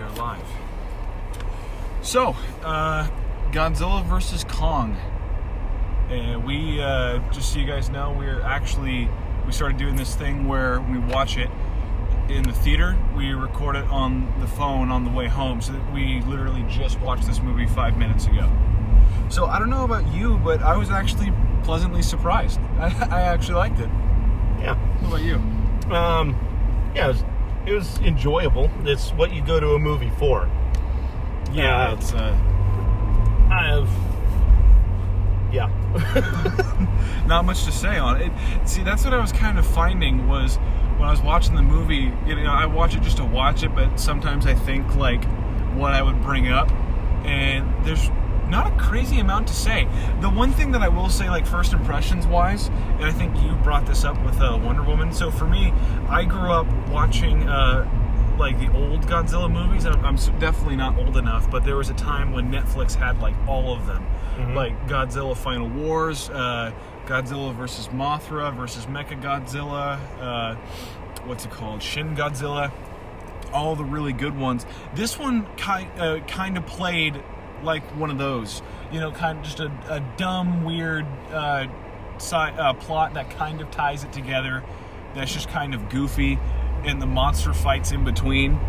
are live. So, Godzilla vs. Kong. We, just so you guys know, we started doing this thing where we watch it in the theater. We record it on the phone on the way home. So we literally just watched this movie 5 minutes ago. So I don't know about you, but I was actually pleasantly surprised. I actually liked it. Yeah. What about you? Yeah, it was enjoyable. It's what you go to a movie for. Yeah, it's yeah. not much to say on it. See, that's what I was kind of finding was when I was watching the movie, I watch it just to watch it, but sometimes I think like what I would bring up, and there's not a crazy amount to say. The one thing that I will say, like first impressions wise, and I think you brought this up with Wonder Woman. So for me, I grew up watching like the old Godzilla movies. I'm definitely not old enough, but there was a time when Netflix had like all of them, like Godzilla Final Wars, Godzilla versus Mothra versus Mechagodzilla, what's it called, Shin Godzilla, all the really good ones. This one kind of played like one of those, kind of just a dumb, weird plot that kind of ties it together. That's just kind of goofy, and the monster fights in between.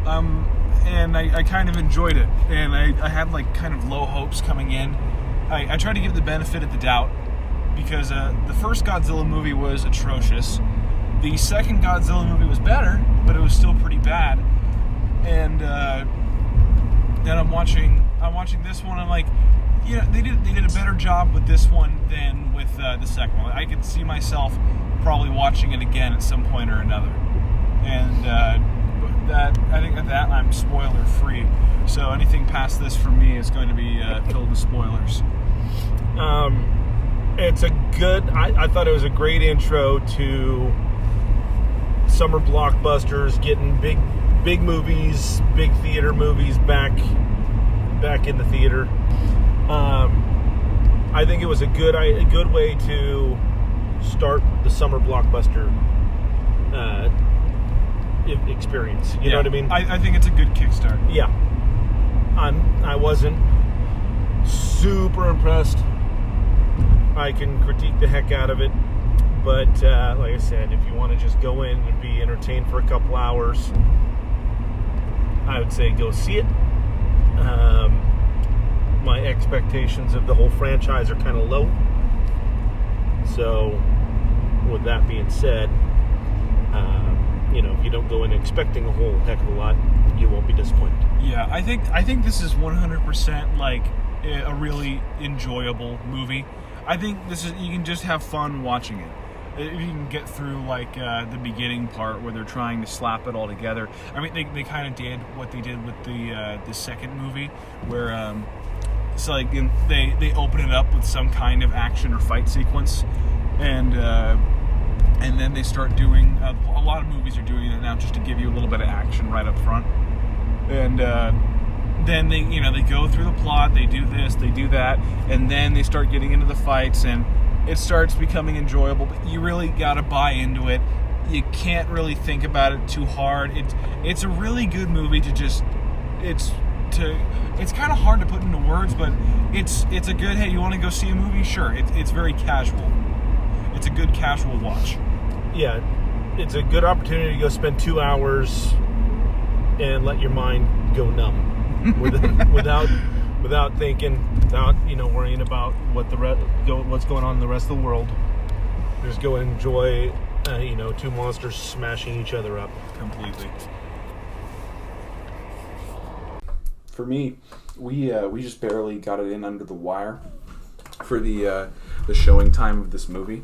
And I kind of enjoyed it, and I had like kind of low hopes coming in. I tried to give the benefit of the doubt because the first Godzilla movie was atrocious. The second Godzilla movie was better, but it was still pretty bad. And then I'm watching this one. I'm like, they did a better job with this one than with the second one. I could see myself probably watching it again at some point or another. And I think at that I'm spoiler free. So anything past this for me is going to be filled with spoilers. It's a good. I thought it was a great intro to summer blockbusters, getting big movies, big theater movies back in the theater. I think it was a good way to start the summer blockbuster experience. You know what I mean? I think it's a good kickstart. Yeah. I wasn't super impressed. I can critique the heck out of it, but like I said, if you want to just go in and be entertained for a couple hours, I would say go see it. My expectations of the whole franchise are kind of low. So, with that being said, if you don't go in expecting a whole heck of a lot, you won't be disappointed. Yeah, I think this is 100% like a really enjoyable movie. I think you can just have fun watching it. If you can get through like the beginning part where they're trying to slap it all together. I mean, they kind of did what they did with the second movie, where it's like they open it up with some kind of action or fight sequence, and then they start doing a lot of movies are doing it now just to give you a little bit of action right up front, and then they go through the plot, they do this, they do that, and then they start getting into the fights, and it starts becoming enjoyable. But you really got to buy into it. You can't really think about it too hard. It's a really good movie to just it's kind of hard to put into words, but it's a good, hey, you want to go see a movie? Sure. It's very casual. It's a good casual watch. Yeah, it's a good opportunity to go spend 2 hours and let your mind go numb without thinking, without worrying about what's going on in the rest of the world. Just go and enjoy two monsters smashing each other up completely. For me, we just barely got it in under the wire for the showing time of this movie.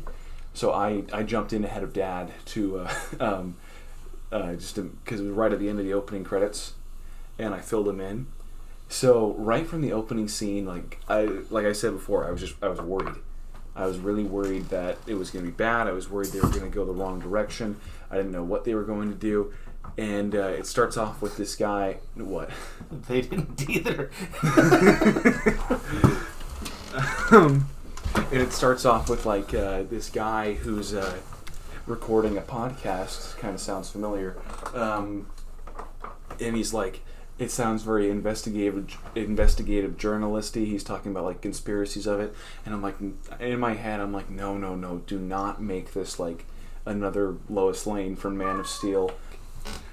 So I jumped in ahead of Dad to just because it was right at the end of the opening credits, and I filled him in. So right from the opening scene, like I said before, I was worried. I was really worried that it was going to be bad. I was worried they were going to go the wrong direction. I didn't know what they were going to do. And it starts off with this guy. What? They didn't either. And it starts off with like this guy who's recording a podcast. Kind of sounds familiar. and he's like, it sounds very investigative journalisty. He's talking about like conspiracies of it, and I'm like, in my head, I'm like, no, do not make this like another Lois Lane from Man of Steel.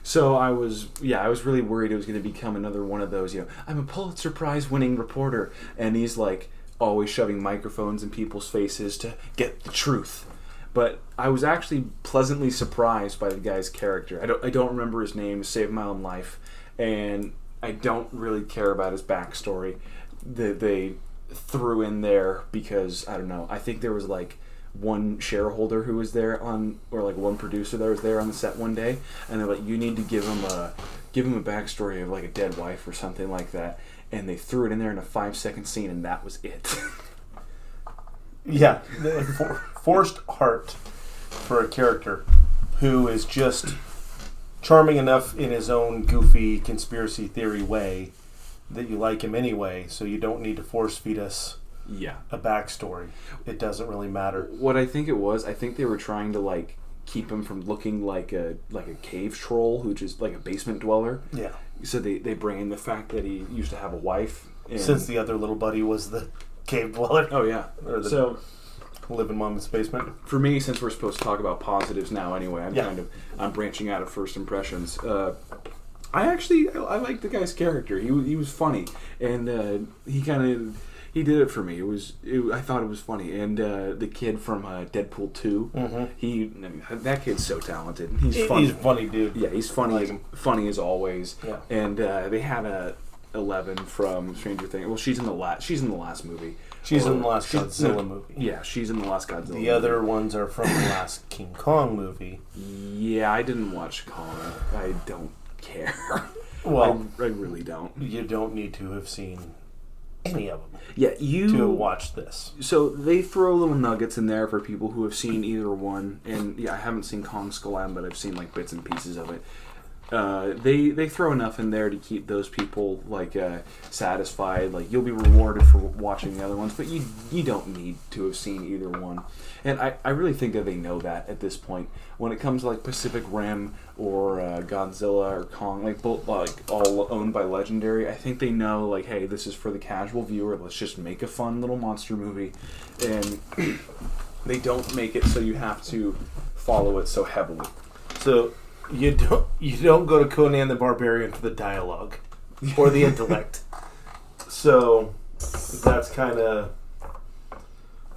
So I was really worried it was going to become another one of those, I'm a Pulitzer Prize winning reporter, and he's like always shoving microphones in people's faces to get the truth. But I was actually pleasantly surprised by the guy's character. I don't remember his name, saved my own life, and I don't really care about his backstory that they threw in there because, I don't know, I think there was like one shareholder who was there or like one producer that was there on the set one day, and they're like, you need to give him a backstory of like a dead wife or something like that, and they threw it in there in a 5-second scene, and that was it. Yeah, forced heart for a character who is just charming enough in his own goofy conspiracy theory way that you like him anyway, so you don't need to force feed us a backstory. It doesn't really matter. What I think it was, I think they were trying to like keep him from looking like a cave troll who just like a basement dweller. Yeah. So they bring in the fact that he used to have a wife. Since the other little buddy was the cave dweller. Oh yeah. So live in Mom's basement. For me, since we're supposed to talk about positives now anyway, I'm branching out of first impressions. I liked the guy's character. He was funny, and he did it for me. I thought it was funny, and the kid from Deadpool 2, that kid's so talented. He's funny. He's a funny dude. Yeah, he's funny. Funny as always. Yeah. And they had Eleven from Stranger Things. Well, she's in the last movie. She's in the last Godzilla movie. Yeah, she's in the last Godzilla movie. The other ones are from the last King Kong movie. Yeah, I didn't watch Kong. I don't care. Well, I really don't. You don't need to have seen any of them. Yeah, to watch this. So they throw little nuggets in there for people who have seen either one. And yeah, I haven't seen Kong Skull Island, but I've seen like bits and pieces of it. They throw enough in there to keep those people like satisfied. Like, you'll be rewarded for watching the other ones, but you don't need to have seen either one. And I really think that they know that at this point. When it comes to like Pacific Rim or Godzilla or Kong, like both like all owned by Legendary, I think they know like, hey, this is for the casual viewer. Let's just make a fun little monster movie, and they don't make it so you have to follow it so heavily. So. You don't go to Conan the Barbarian for the dialogue or the intellect. So that's kind of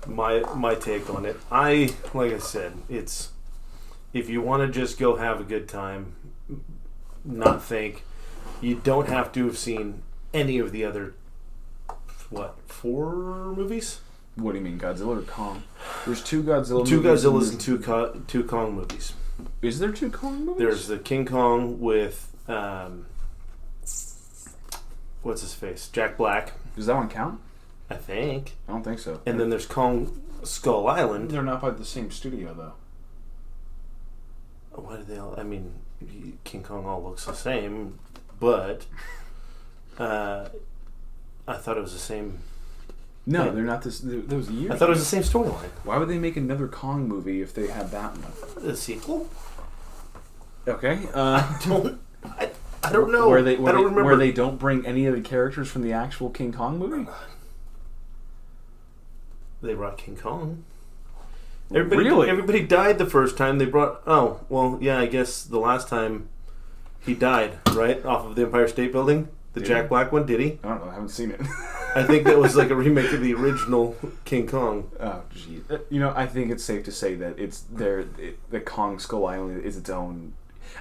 my take on it. Like I said, it's if you want to just go have a good time, not think, you don't have to have seen any of the other 4 movies? What do you mean, Godzilla or Kong? There's 2 Godzilla movies. 2 Godzillas and 2 Kong movies. Is there 2 Kong movies? There's the King Kong with what's his face? Jack Black. Does that one count? I think. I don't think so. And then there's Kong Skull Island. They're not by the same studio though. Why do they all? I mean, King Kong all looks the same, but I thought it was the same. No, yeah. They're not this. That was years. I thought it was the same storyline. Why would they make another Kong movie if they had that one? The sequel. Okay. I don't know. I don't remember. Where they don't bring any of the characters from the actual King Kong movie? They brought King Kong. Really? Everybody died the first time. They brought... Oh, well, yeah, I guess the last time he died, right? Off of the Empire State Building? The Jack Black one, did he? I don't know. I haven't seen it. I think that was like a remake of the original King Kong. Oh, gee. I think it's safe to say that the Kong Skull Island is its own...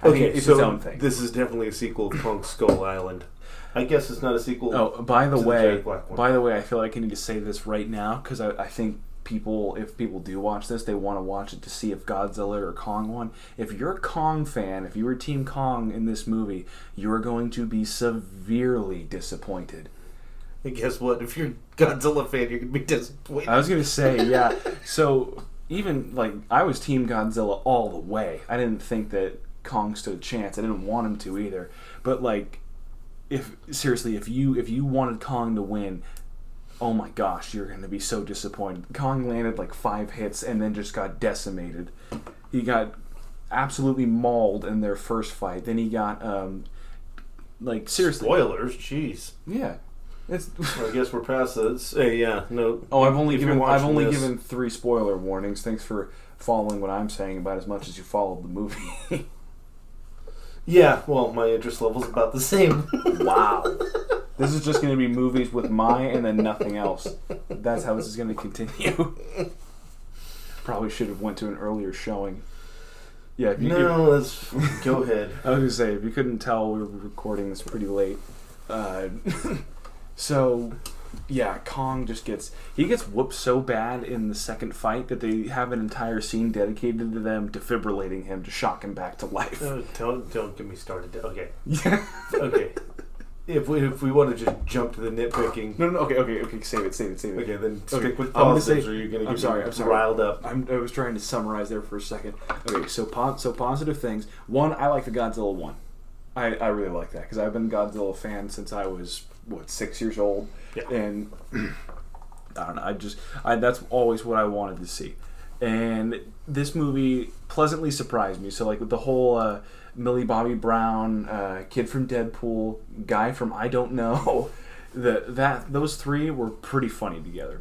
its own thing. This is definitely a sequel of Kong Skull Island. I guess it's not a sequel. Oh, by the way, I feel like I need to say this right now because I think if people do watch this, they want to watch it to see if Godzilla or Kong won. If you're a Kong fan, if you were Team Kong in this movie, you're going to be severely disappointed. And guess what? If you're a Godzilla fan, you're going to be disappointed. I was going to say, yeah. So even like I was Team Godzilla all the way. I didn't think that Kong stood a chance. I didn't want him to either. But like, if you wanted Kong to win, oh my gosh, you're going to be so disappointed. Kong landed like 5 hits and then just got decimated. He got absolutely mauled in their first fight. Then he got Like, seriously. Spoilers, jeez. Yeah. It's. Well, I guess we're past this. Hey, yeah, no. Oh, I've only if you're given watching this- 3 spoiler warnings. Thanks for following what I'm saying about as much as you followed the movie. Yeah, well, my interest level's about the same. Wow. This is just going to be movies with my and then nothing else. That's how this is going to continue. Probably should have went to an earlier showing. Yeah, if you let's go ahead. I was going to say, if you couldn't tell, we were recording this pretty late. So, yeah, Kong just gets whooped so bad in the second fight that they have an entire scene dedicated to them defibrillating him to shock him back to life. Don't get me started. Okay. Yeah. Okay. If we want to just jump to the nitpicking. No, okay, save it. Okay, then stick Okay, with I'm gonna positives say- or you're going to I'm get sorry. riled up. I was trying to summarize there for a second. Okay, so positive things. One, I like the Godzilla one. I really like that because I've been a Godzilla fan since I was 6 years old, Yeah. and I don't know. That's always what I wanted to see, and this movie pleasantly surprised me. So like with the whole Millie Bobby Brown, kid from Deadpool, guy from I Don't Know. Those three were pretty funny together.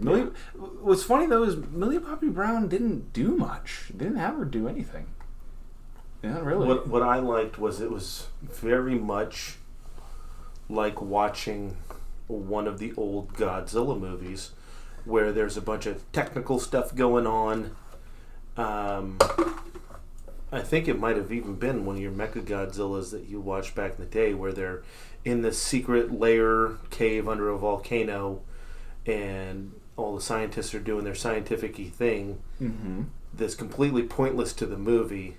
What's funny though is Millie Bobby Brown didn't do much. Didn't have her do anything. Yeah, really. What I liked was it was very much like watching one of the old Godzilla movies where there's a bunch of technical stuff going on. I think it might have even been one of your Mecha Godzillas that you watched back in the day where they're in this secret lair cave under a volcano and all the scientists are doing their scientific-y thing that's completely pointless to the movie.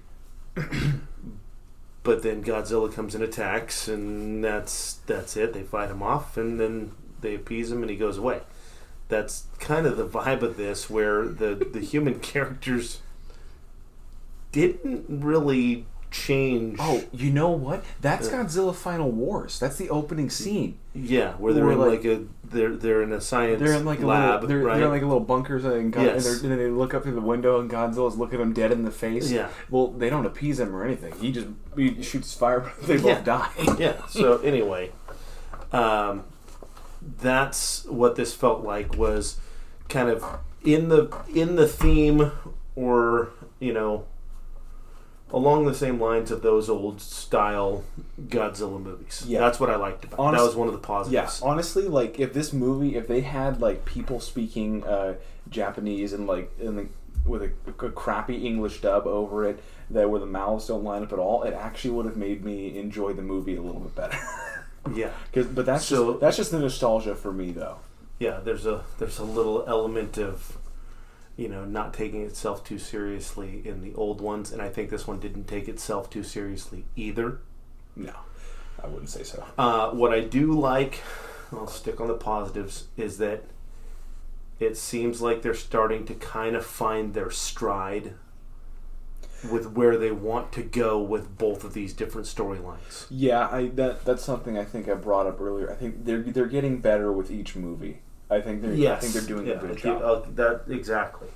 But then Godzilla comes and attacks, and that's it. They fight him off, and then they appease him, and he goes away. That's kind of the vibe of this, where the human characters didn't really change. Oh, you know what? That's Godzilla Final Wars. That's the opening scene. Yeah, where they're in they're in a science they're in like lab, they're in like a little bunkers, and, Yes. and then they look up through the window, and Godzilla's looking them dead in the face. Yeah. Well, they don't appease him or anything. He shoots fire, but they both die. Yeah. So anyway, that's what this felt like, was kind of in the theme, or along the same lines of those old style Godzilla movies. Yeah. That's what I liked about it. That was one of the positives. Yeah, honestly, like if they had like people speaking Japanese and with a crappy English dub over it, where the mouths don't line up at all, it actually would have made me enjoy the movie a little bit better. Yeah. But that's just the nostalgia for me, though. Yeah, there's a little element of not taking itself too seriously in the old ones, and I think this one didn't take itself too seriously either. No, I wouldn't say so. What I do like, I'll stick on the positives, is that it seems like they're starting to kind of find their stride with where they want to go with both of these different storylines. Yeah, that's something I think I brought up earlier. I think they're getting better with each movie. I think they're doing a good job. That exactly.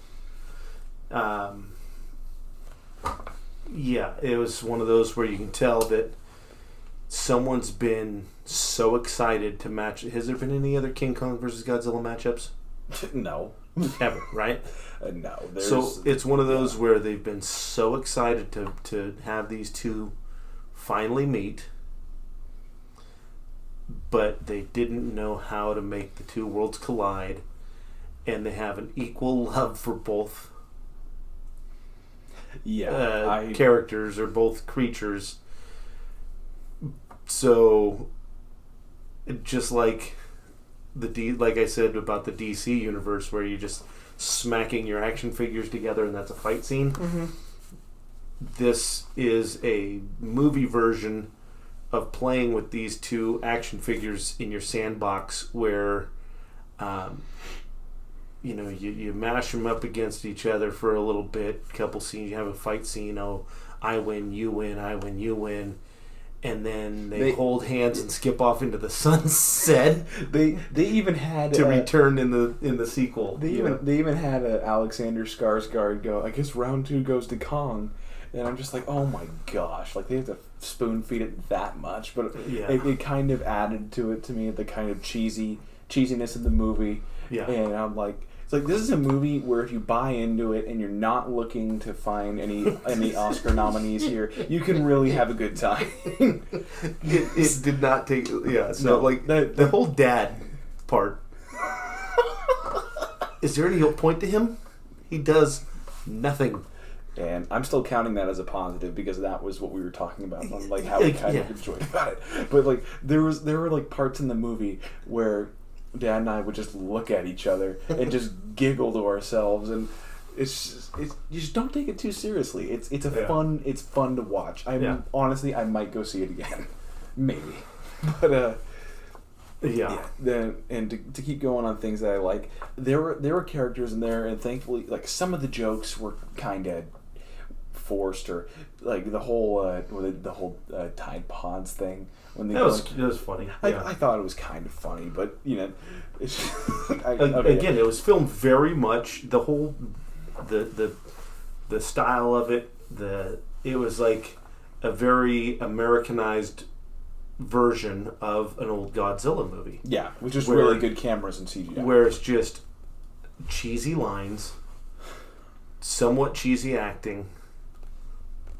Yeah, it was one of those where you can tell that someone's been so excited to match. Has there been any other King Kong versus Godzilla matchups? No. Ever, right? No. So it's one of those where they've been so excited to have these two finally meet, but they didn't know how to make the two worlds collide, and they have an equal love for both characters or both creatures. So, just like like I said about the DC universe, where you're just smacking your action figures together and that's a fight scene. Mm-hmm. This is a movie version of playing with these two action figures in your sandbox, where you mash them up against each other for a little bit, couple scenes, you have a fight scene, I win, you win, I win, you win, and then they hold hands and skip off into the sunset. They even had to return in the sequel. They even had Alexander Skarsgård go, I guess round 2 goes to Kong, and I'm just like, oh my gosh, like they have to spoon feed it that much, but Yeah. it kind of added to it to me, the kind of cheesiness of the movie. Yeah. And I'm like, it's like, this is a movie where if you buy into it and you're not looking to find any Oscar nominees here, you can really have a good time. It did not take. Yeah. So No, like the whole dad part. Is there any point to him? He does nothing. And I'm still counting that as a positive because that was what we were talking about, on like how we kind of enjoyed about it. But like there were like parts in the movie where Dad and I would just look at each other and just giggle to ourselves, and you just don't take it too seriously. It's fun to watch. Honestly, I might go see it again, maybe. But to keep going on things that I like, there were characters in there, and thankfully, like some of the jokes were kind of forced, or like the whole Tide Pods thing. When they that was funny. I thought it was kind of funny, but it's again, it was filmed very much the whole the style of it. It was like a very Americanized version of an old Godzilla movie. Yeah, with just really good cameras and CGI. Where it's just cheesy lines, somewhat cheesy acting.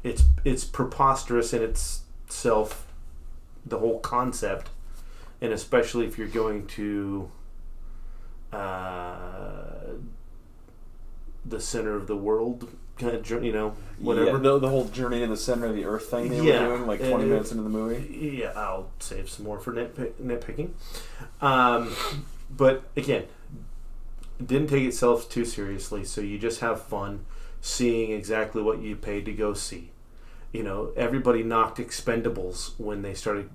It's preposterous in itself, the whole concept, and especially if you're going to the center of the world kind of, whatever. Yeah, the whole journey to the center of the earth thing they were doing, like 20 minutes into the movie. Yeah, I'll save some more for nitpicking. But again, didn't take itself too seriously, so you just have fun seeing exactly what you paid to go see. Everybody knocked Expendables when they started,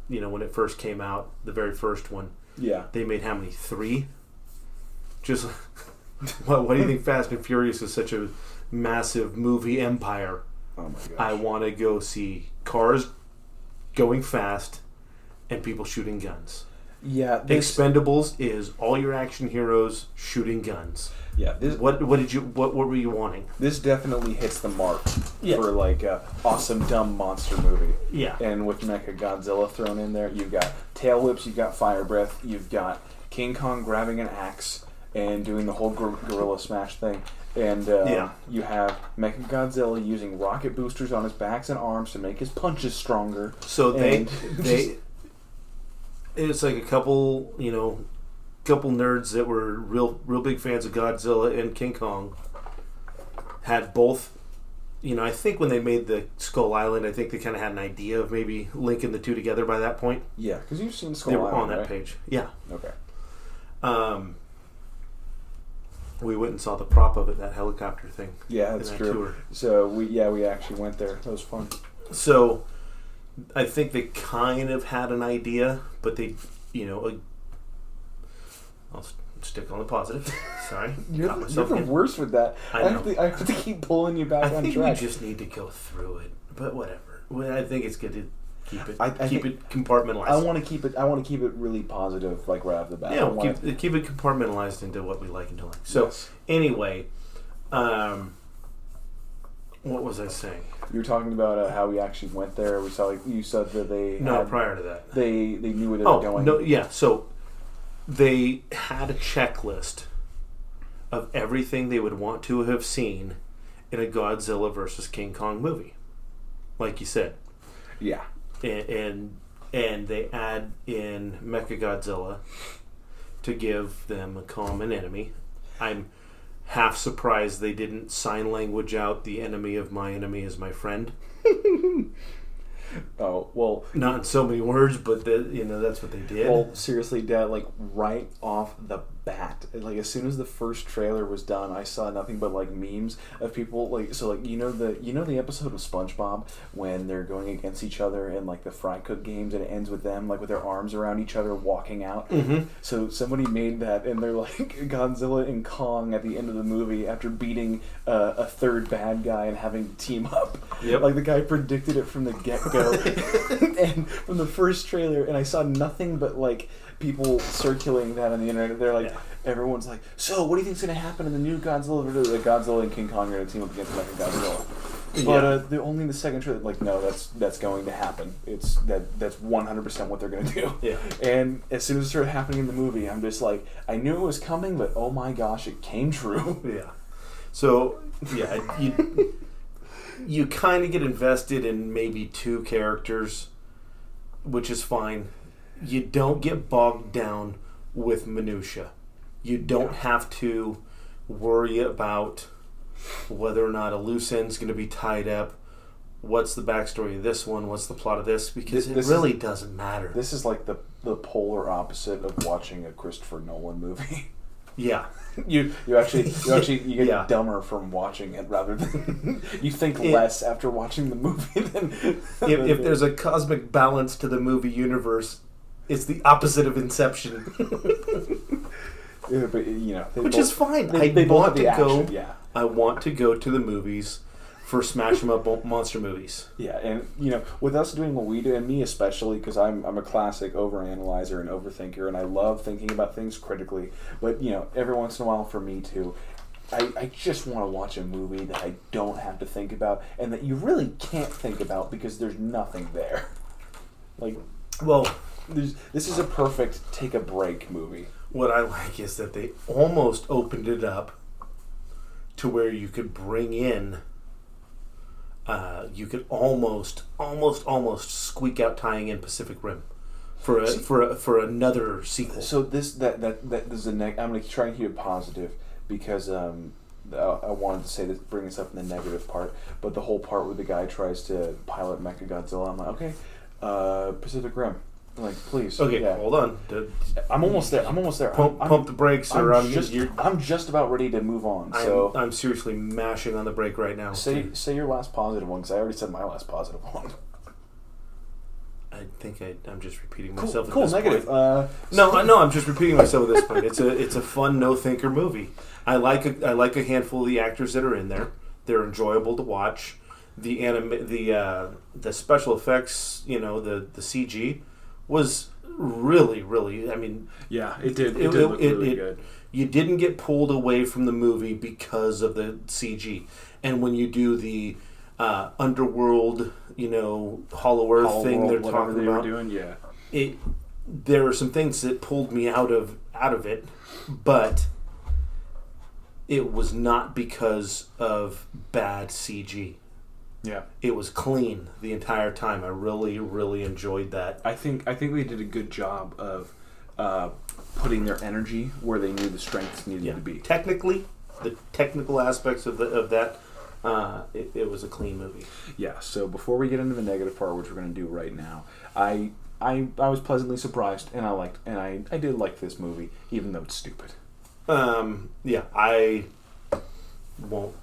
when it first came out, the very first one. Yeah. They made how many? 3? Just, what do you think Fast and Furious is such a massive movie empire? Oh my gosh. I want to go see cars going fast and people shooting guns. Yeah. Expendables is all your action heroes shooting guns. Yeah. What were you wanting? This definitely hits the mark for like a awesome dumb monster movie. Yeah. And with Mechagodzilla thrown in there, you've got tail whips, you've got fire breath, you've got King Kong grabbing an axe and doing the whole gorilla smash thing. And you have Mechagodzilla using rocket boosters on his backs and arms to make his punches stronger. So it's like a couple nerds that were real big fans of Godzilla and King Kong had both. I think when they made the Skull Island, I think they kind of had an idea of maybe linking the two together by that point. Yeah, because you've seen Skull They were Island, on that right? page. Yeah. Okay. We went and saw the prop of it, that helicopter thing. Yeah, that's true. Tour. So we actually went there. That was fun. So I think they kind of had an idea, but they, I'll stick on the positive. Sorry. You're the worst with that. I know. I have to keep pulling you back on I think track. we just need to go through it, but whatever. I think it's good to keep it I keep think it compartmentalized. I want to keep it really positive, like right off the bat. Yeah, keep it compartmentalized into what we like and don't like. So anyway, what was I saying? You were talking about how we actually went there. We saw, you said that Prior to that, they knew where they were going. No, yeah. So they had a checklist of everything they would want to have seen in a Godzilla versus King Kong movie, like you said. Yeah. And they add in Mechagodzilla to give them a common enemy. I'm half surprised they didn't sign language out the enemy of my enemy is my friend. Oh, well... Not in so many words, but that's what they did. Well, seriously, Dad, like, right off the bat, like, as soon as the first trailer was done, I saw nothing but, like, memes of people, like, so, like, the episode of SpongeBob when they're going against each other in, like, the fry cook games, and it ends with them, like, with their arms around each other walking out? Mm-hmm. So somebody made that, and they're, like, Godzilla and Kong at the end of the movie after beating a third bad guy and having to team up. Yep. Like, the guy predicted it from the get-go. And from the first trailer, and I saw nothing but like people circulating that on the internet. They're like, everyone's like, so what do you think's gonna happen in the new Godzilla? The Godzilla and King Kong are gonna team up against Mechagodzilla. But the only the second trailer, like, no, that's going to happen. That's 100% what they're going to do. Yeah. And as soon as it started happening in the movie, I'm just like, I knew it was coming, but oh my gosh, it came true. Yeah. So yeah, you kind of get invested in maybe two characters, which is fine. You don't get bogged down with minutia. You don't have to worry about whether or not a loose end's going to be tied up. What's the backstory of this one? What's the plot of this? Because it really doesn't matter. This is like the polar opposite of watching a Christopher Nolan movie. Yeah. You get dumber from watching it rather than you think less after watching the movie than if there's a cosmic balance to the movie universe, it's the opposite of Inception. Yeah, but which is fine. They want to go. Yeah. I want to go to the movies for smash 'em up monster movies. Yeah, and with us doing what we do, and me especially, because I'm a classic overanalyzer and overthinker, and I love thinking about things critically. But every once in a while, for me too, I just want to watch a movie that I don't have to think about, and that you really can't think about because there's nothing there. Like, well, this is a perfect take a break movie. What I like is that they almost opened it up to where you could bring in. You could almost squeak out tying in Pacific Rim for another sequel. So this is I'm going to try and keep it positive because I wanted to say this, bring this up in the negative part, but the whole part where the guy tries to pilot Mechagodzilla, I'm like, okay, Pacific Rim. Like, please. Okay, yeah. Hold on. I'm almost there. Pump the brakes. I'm just about ready to move on. So I'm seriously mashing on the brake right now. Say your last positive one, because I already said my last positive one. I think I'm just repeating myself. Cool. At this Negative. Point. No, I'm just repeating myself at this point. It's a fun no thinker movie. I like a handful of the actors that are in there. They're enjoyable to watch. The special effects, the CG. Was really, really. I mean, yeah, it did look really good. You didn't get pulled away from the movie because of the CG. And when you do the underworld, Hollow Earth thing they're talking about, doing, yeah, there were some things that pulled me out of it, but it was not because of bad CG. Yeah, it was clean the entire time. I really, really enjoyed that. I think they did a good job of putting their energy where they knew the strengths needed to be. Technically, the technical aspects of that, it was a clean movie. Yeah. So before we get into the negative part, which we're going to do right now, I was pleasantly surprised, and I did like this movie, even though it's stupid. Yeah, I won't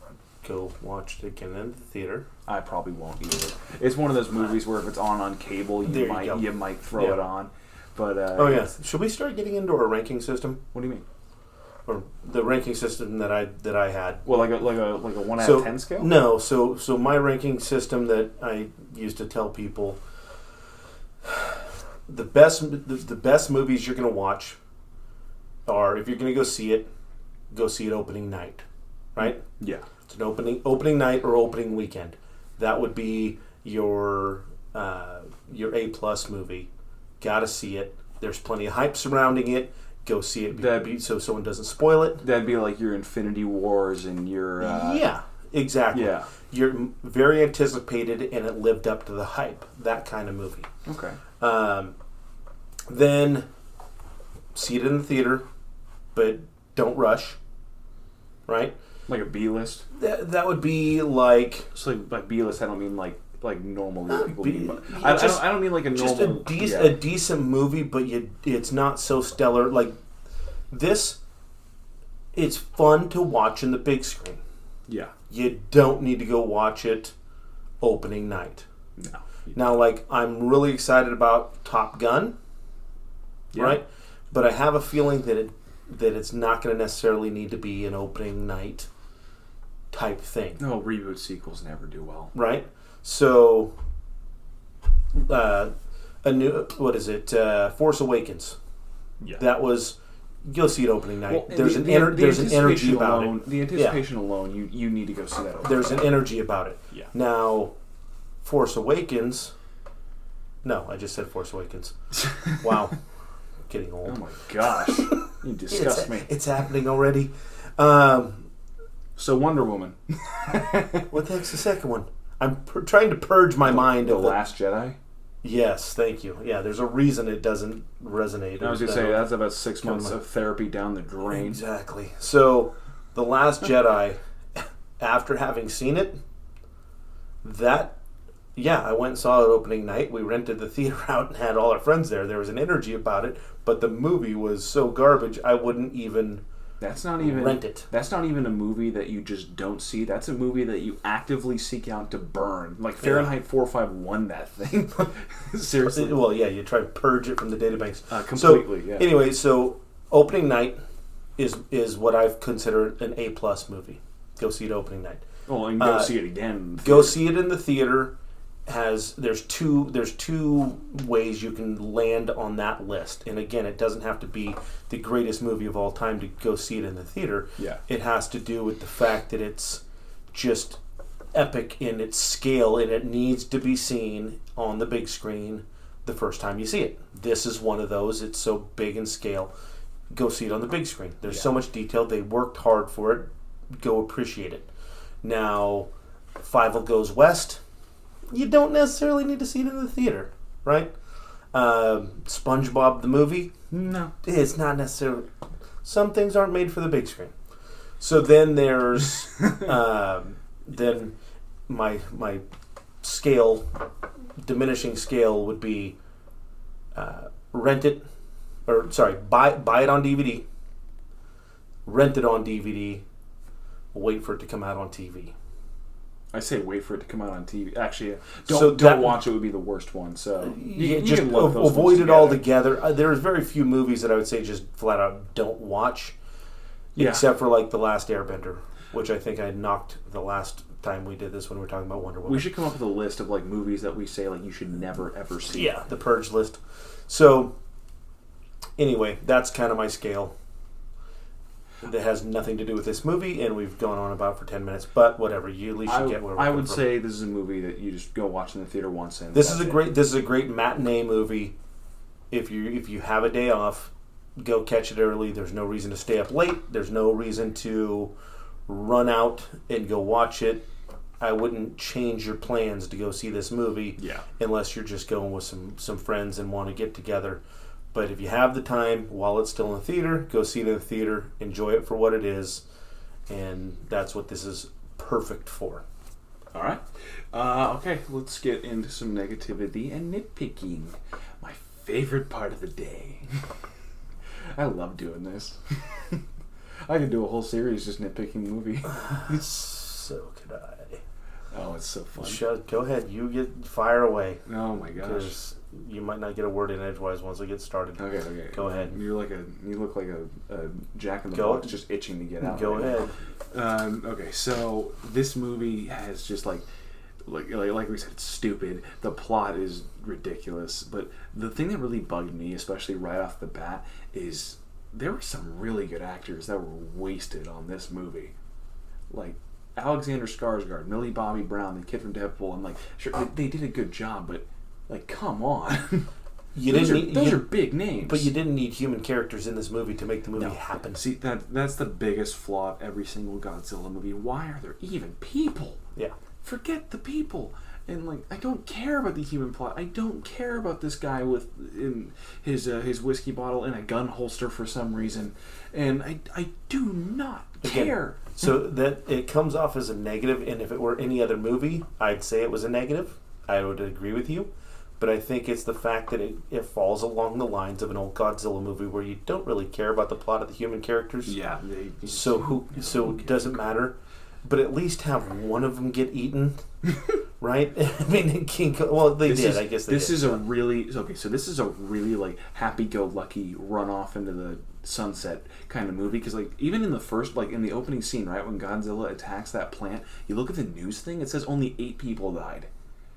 go watch it again in the theater. I probably won't either. It's one of those movies where if it's on cable, you might throw it on. But should we start getting into our ranking system? What do you mean? Or the ranking system that I had? Well, like a 1 out of 10 scale? No, so my ranking system that I used to tell people the best movies you're going to watch are, if you're going to go see it opening night, right? Yeah. It's an opening night or opening weekend. That would be your A+ movie. Gotta see it. There's plenty of hype surrounding it. Go see it so someone doesn't spoil it. That'd be like your Infinity Wars and your... yeah, exactly. Yeah. You're very anticipated and it lived up to the hype. That kind of movie. Okay. Then see it in the theater, but don't rush. Right? Like a B-list? That would be like... So by B-list, I don't mean like normal people mean. I don't mean like a normal... Just a decent movie, but it's not so stellar. Like, this, it's fun to watch in the big screen. Yeah. You don't need to go watch it opening night. No. Now, like, I'm really excited about Top Gun, right? But I have a feeling that it's not going to necessarily need to be an opening night type thing. No, reboot sequels never do well. Right? So, Force Awakens. Yeah. That was go see it opening night. Well, there's an energy about it. The anticipation alone, you need to go see that. There's an energy about it. Yeah. Now, Force Awakens. No, I just said Force Awakens. Wow, getting old. Oh my gosh, you disgust me. It's happening already. So Wonder Woman. What the heck's the second one? I'm trying to purge my mind The of Last Jedi. Yes, thank you. Yeah, there's a reason it doesn't resonate. I was gonna say that's about 6 months of therapy down the drain. Exactly. So, The Last Jedi. After having seen it, I went and saw it opening night. We rented the theater out and had all our friends there. There was an energy about it, but the movie was so garbage I wouldn't even rent it. That's not even a movie that you just don't see. That's a movie that you actively seek out to burn. Like Fahrenheit 451, that thing. Seriously. Well, yeah, you try to purge it from the databanks. Completely, yeah. Anyway, so opening night is what I've considered an A+ movie. Go see it opening night. Well, and go see it again. Go see it in the theater. There's two ways you can land on that list, and again, it doesn't have to be the greatest movie of all time to go see it in the theater. Yeah, it has to do with the fact that it's just epic in its scale, and it needs to be seen on the big screen the first time you see it. This is one of those. It's so big in scale. Go see it on the big screen. There's so much detail. They worked hard for it. Go appreciate it. Now, Fievel Goes West. You don't necessarily need to see it in the theater, right? SpongeBob the movie? No. It's not necessarily... Some things aren't made for the big screen. So then there's... then my scale, diminishing scale would be rent it, or sorry, buy it on DVD, rent it on DVD, wait for it to come out on TV. I say wait for it to come out on TV. Actually, don't watch it would be the worst one. So you just avoid it altogether. There's very few movies that I would say just flat out don't watch, except for like The Last Airbender, which I think I knocked the last time we did this when we were talking about Wonder Woman. We should come up with a list of like movies that we say like you should never ever see. Yeah, the Purge list. So anyway, that's kind of my scale. That has nothing to do with this movie, and we've gone on about for 10 minutes. But whatever, you at least should get where we're I coming would from. say this is a movie that you just go watch in the theater once. And this is a great matinee movie. If you have a day off, go catch it early. There's no reason to stay up late. There's no reason to run out and go watch it. I wouldn't change your plans to go see this movie, unless you're just going with some friends and want to get together. But if you have the time while it's still in the theater, go see it in the theater, enjoy it for what it is, and that's what this is perfect for. All right. Okay, let's get into some negativity and nitpicking. My favorite part of the day. I love doing this. I could do a whole series just nitpicking movie. So could I. Oh, it's so fun. Go ahead. You get fire away. Oh my gosh. Because you might not get a word in edgewise once I get started. Okay. Go ahead. You look like a Jack in the Box just itching to get out. Go ahead. Okay, so this movie has just like we said, it's stupid. The plot is ridiculous. But the thing that really bugged me, especially right off the bat, is there were some really good actors that were wasted on this movie. Like Alexander Skarsgård, Millie Bobby Brown, the kid from Deadpool. I'm like, sure, they did a good job, but like, come on. Those are big names. But you didn't need human characters in this movie to make the movie happen. See, that's the biggest flaw of every single Godzilla movie. Why are there even people? Yeah. Forget the people. And like, I don't care about the human plot. I don't care about this guy with his whiskey bottle in a gun holster for some reason. And I do not care. So that it comes off as a negative, and if it were any other movie, I'd say it was a negative. I would agree with you. But I think it's the fact that it falls along the lines of an old Godzilla movie where you don't really care about the plot of the human characters. Yeah. So it doesn't matter. But at least have one of them get eaten, right? I mean, King Kong. Well, they did. I guess they did. This is a really like happy-go-lucky run off into the sunset kind of movie, because like even in the first, like in the opening scene, right when Godzilla attacks that plant, you look at the news thing. It says only 8 people died.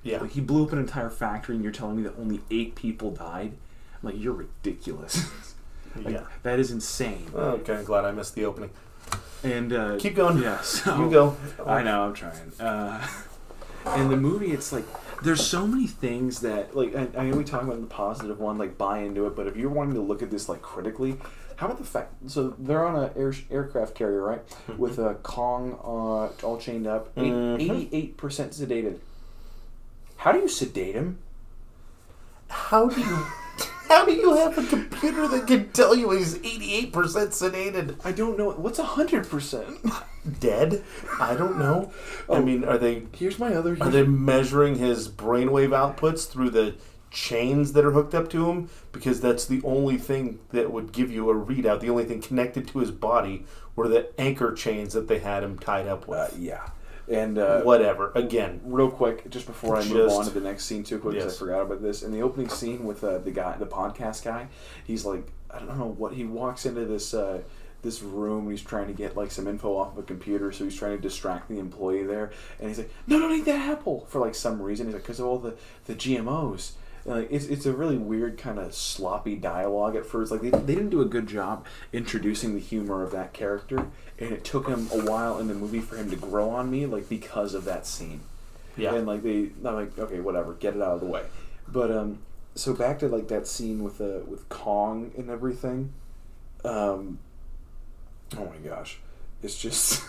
Yeah. Like he blew up an entire factory, and you're telling me that only 8 people died? I'm like, you're ridiculous. Like, that is insane. Okay, glad I missed the opening. And keep going. Yeah, so, you go. I know, I'm trying. In the movie, it's like there's so many things that like I know we talk about the positive one, like buy into it. But if you're wanting to look at this like critically, how about the fact? So they're on an aircraft carrier, right, with a Kong all chained up, 88% sedated. How do you sedate him? How do you have a computer that can tell you he's 88% sedated? I don't know. What's 100%? Dead? I don't know. I mean, are they? Here's my other. Are they measuring his brainwave outputs through the chains that are hooked up to him? Because that's the only thing that would give you a readout. The only thing connected to his body were the anchor chains that they had him tied up with. Yeah. And whatever. Again, real quick, just before I move on to the next scene, too quick, because I forgot about this. In the opening scene with the podcast guy, he's like, I don't know what. He walks into this room and he's trying to get like some info off of a computer, so he's trying to distract the employee there, and he's like, "No, don't eat that apple," for like some reason. He's like, "Because of all the GMOs." And, like, it's a really weird kind of sloppy dialogue at first. Like they didn't do a good job introducing the humor of that character, and it took him a while in the movie for him to grow on me, like because of that scene. Yeah. And like I'm like, okay, whatever, get it out of the way. But so back to like that scene with Kong and everything. Oh my gosh, it's just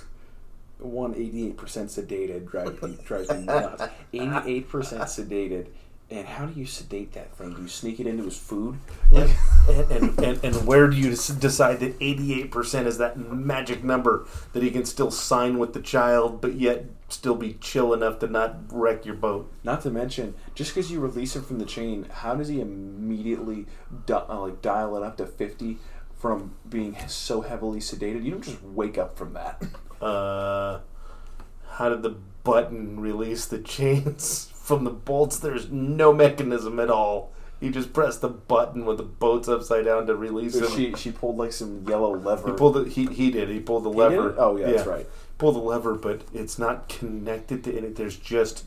88% sedated drives me nuts. 88% sedated. And how do you sedate that thing? Do you sneak it into his food? Like, and where do you decide that 88% is that magic number that he can still sign with the child, but yet still be chill enough to not wreck your boat? Not to mention, just because you release him from the chain, how does he immediately dial it up to 50 from being so heavily sedated? You don't just wake up from that. How did the button release the chains from the bolts? There's no mechanism at all. You just press the button with the boats upside down to release them. She pulled like some yellow lever. He did. He pulled the lever. Oh yeah, that's right. Pulled the lever, but it's not connected to it. There's just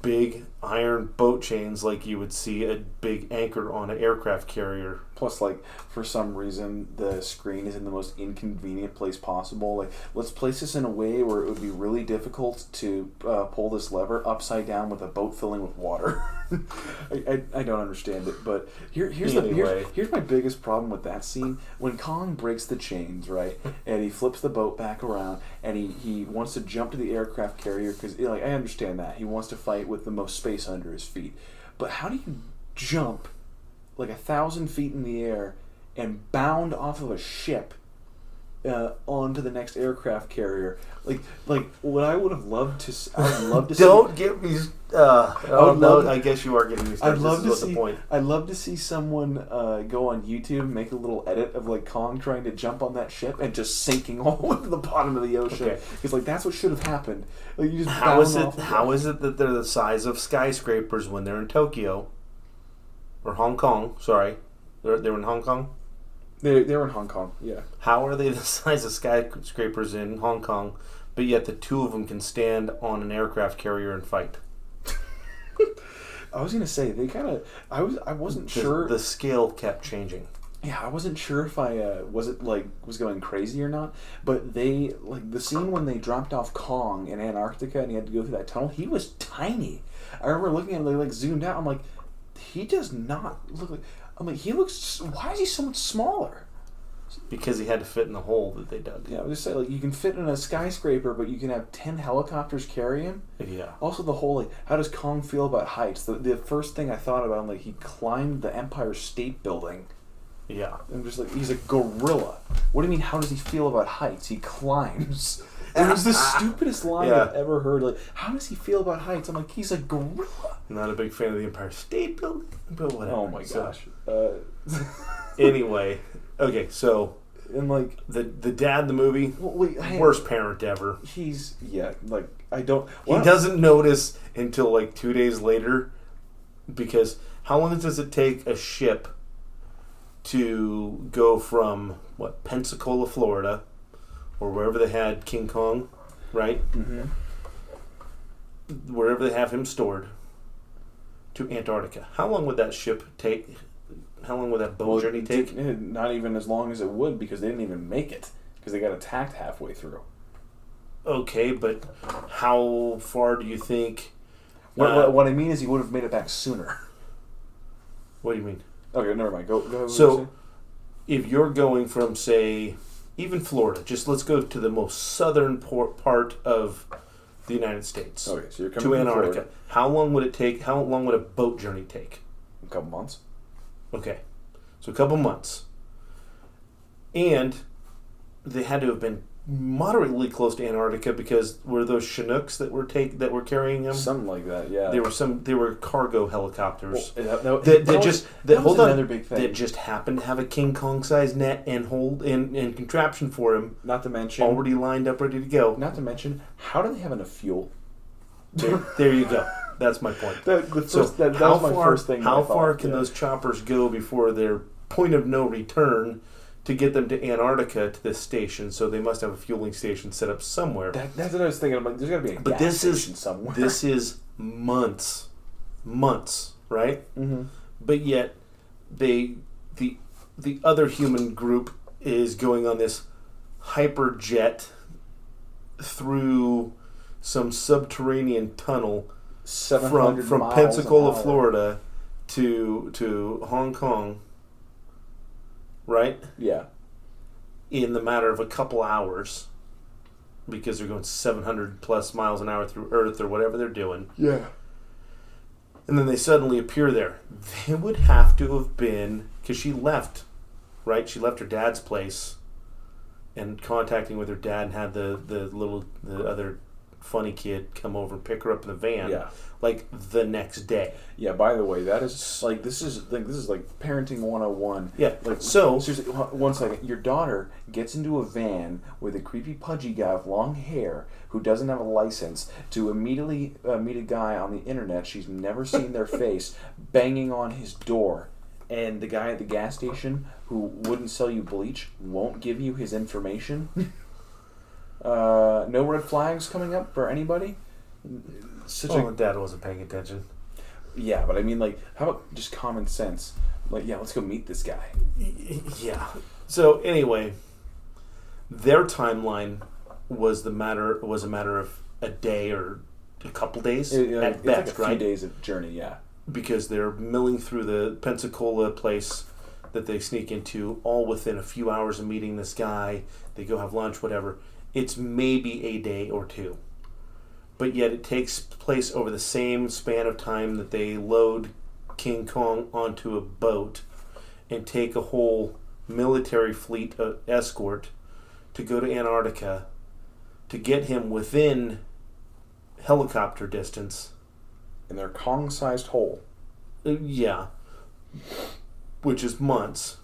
big iron boat chains like you would see a big anchor on an aircraft carrier. Plus, like, for some reason, the screen is in the most inconvenient place possible. Like, let's place this in a way where it would be really difficult to pull this lever upside down with a boat filling with water. I don't understand it, but here's my biggest problem with that scene. When Kong breaks the chains, right, and he flips the boat back around, and he wants to jump to the aircraft carrier, because, like, I understand that. He wants to fight with the most space under his feet. But how do you jump like 1,000 feet in the air and bound off of a ship onto the next aircraft carrier? Like what I would have loved to see. I'd love to Don't get me. I guess you are getting me started. I'd love to see someone go on YouTube and make a little edit of like Kong trying to jump on that ship and just sinking all the way to the bottom of the ocean. Because like that's what should have happened. Like you just how is it that they're the size of skyscrapers when they're in Tokyo or Hong Kong? Sorry, they were in Hong Kong. They were in Hong Kong. Yeah. How are they the size of skyscrapers in Hong Kong, but yet the two of them can stand on an aircraft carrier and fight? I was gonna say they kind of. I wasn't sure. The scale kept changing. Yeah, I wasn't sure if I was going crazy or not. But they like the scene when they dropped off Kong in Antarctica and he had to go through that tunnel. He was tiny. I remember looking at him, they like zoomed out. I'm like, he does not look like. I'm like, he looks. Why is he so much smaller? Because he had to fit in the hole that they dug. Yeah, I was just saying, like, you can fit in a skyscraper, but you can have 10 helicopters carry him. Yeah. Also, the whole, like, how does Kong feel about heights? The first thing I thought about, like, he climbed the Empire State Building. Yeah. I'm just like, he's a gorilla. What do you mean, how does he feel about heights? He climbs. And it was the stupidest line I've ever heard. Like, how does he feel about heights? I'm like, he's a gorilla. Not a big fan of the Empire State Building, but whatever. Oh my gosh. Anyway, okay, so and like the dad in the movie, worst parent ever. He's He doesn't notice until like 2 days later, because how long does it take a ship to go from Pensacola, Florida, or wherever they had King Kong, right? Mm-hmm. Wherever they have him stored, to Antarctica. How long would that ship take? How long would that boat journey take? Not even as long as it would, because they didn't even make it, because they got attacked halfway through. Okay, but how far do you think... What I mean is he would have made it back sooner. What do you mean? Okay, never mind. Go ahead. So, if you're going from, say, even Florida, just let's go to the most southern part of the United States. Okay, so you're coming to from Antarctica. Florida. How long would it take? How long would a boat journey take? A couple months. Okay, so a couple months. And they had to have been moderately close to Antarctica, because were those Chinooks that were carrying them? Something like that, yeah. They were cargo helicopters. Well, that was another big thing. That just happened to have a King Kong sized net and hold and contraption for him. Not to mention, already lined up, ready to go. Not to mention, how do they have enough fuel? There you go. That's my point. That was my first thing. How far can those choppers go before their point of no return to get them to Antarctica, to this station? So they must have a fueling station set up somewhere. That's what I was thinking. I'm like, there's got to be a gas station somewhere. This is months, right? Mm-hmm. But yet, the other human group is going on this hyperjet through some subterranean tunnel from Pensacola, Florida, to Hong Kong. Right? Yeah. In the matter of a couple hours, because they're going 700 plus miles an hour through Earth or whatever they're doing. Yeah. And then they suddenly appear there. They would have to have been, because she left, right? She left her dad's place and contacting with her dad, and had the other funny kid come over and pick her up in the van. Yeah. Like the next day. Yeah, by the way, that is like this is like parenting 101. Yeah. Like, so seriously, one second. Your daughter gets into a van with a creepy pudgy guy with long hair who doesn't have a license to immediately meet a guy on the internet she's never seen their face, banging on his door. And the guy at the gas station who wouldn't sell you bleach won't give you his information. No red flags coming up for anybody. Dad wasn't paying attention. Yeah, but I mean, like, how about just common sense? Like, yeah, let's go meet this guy. Yeah. So anyway, their timeline was a matter of a day or a couple days at best, like a few days of journey, yeah. Because they're milling through the Pensacola place that they sneak into, all within a few hours of meeting this guy. They go have lunch, whatever. It's maybe a day or two. But yet it takes place over the same span of time that they load King Kong onto a boat and take a whole military fleet escort to go to Antarctica to get him within helicopter distance. In their Kong-sized hole. Yeah. Which is months.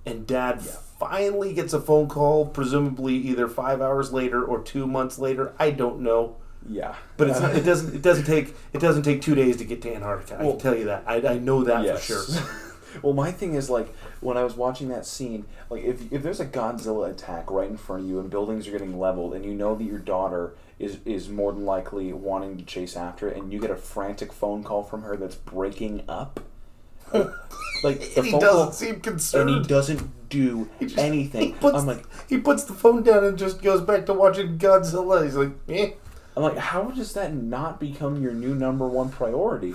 And Dad finally gets a phone call, presumably either 5 hours later or 2 months later. I don't know. Yeah, but it doesn't take 2 days to get to Antarctica. I can tell you that. I know that for sure. Well, my thing is, like, when I was watching that scene, like, if there's a Godzilla attack right in front of you and buildings are getting leveled, and you know that your daughter is more than likely wanting to chase after it, and you get a frantic phone call from her that's breaking up, like the he phone doesn't call, seem concerned, and he doesn't do anything. He puts the phone down and just goes back to watching Godzilla. He's like, eh. I'm like, how does that not become your new number one priority?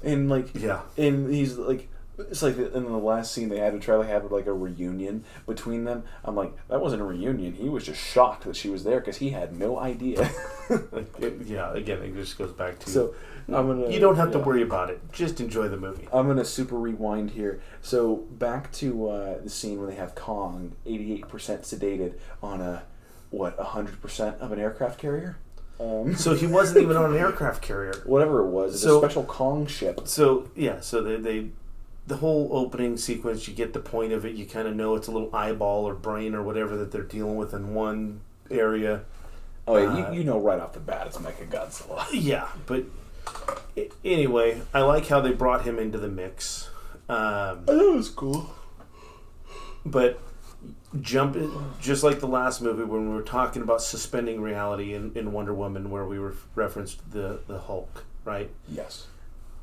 And like, and he's like, it's like in the last scene they had to try to have like a reunion between them. I'm like, that wasn't a reunion. He was just shocked that she was there because he had no idea. Again, it just goes back to you don't have to worry about it. Just enjoy the movie. I'm gonna super rewind here. So back to the scene where they have Kong 88% sedated on 100% of an aircraft carrier. So he wasn't even on an aircraft carrier. Whatever it was, it's a special Kong ship. So they the whole opening sequence, you get the point of it. You kind of know it's a little eyeball or brain or whatever that they're dealing with in one area. Oh, yeah, you know right off the bat it's Mechagodzilla. Yeah, but anyway, I like how they brought him into the mix. I thought it was cool. But just like the last movie when we were talking about suspending reality in Wonder Woman, where we referenced the Hulk, right? Yes.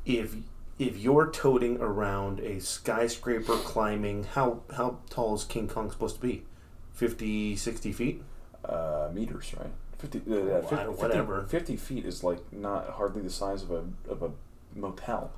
If if you're toting around a skyscraper climbing, how tall is King Kong supposed to be? 50, 60 feet? Meters, right? 50, whatever. 50 feet is like not hardly the size of a motel.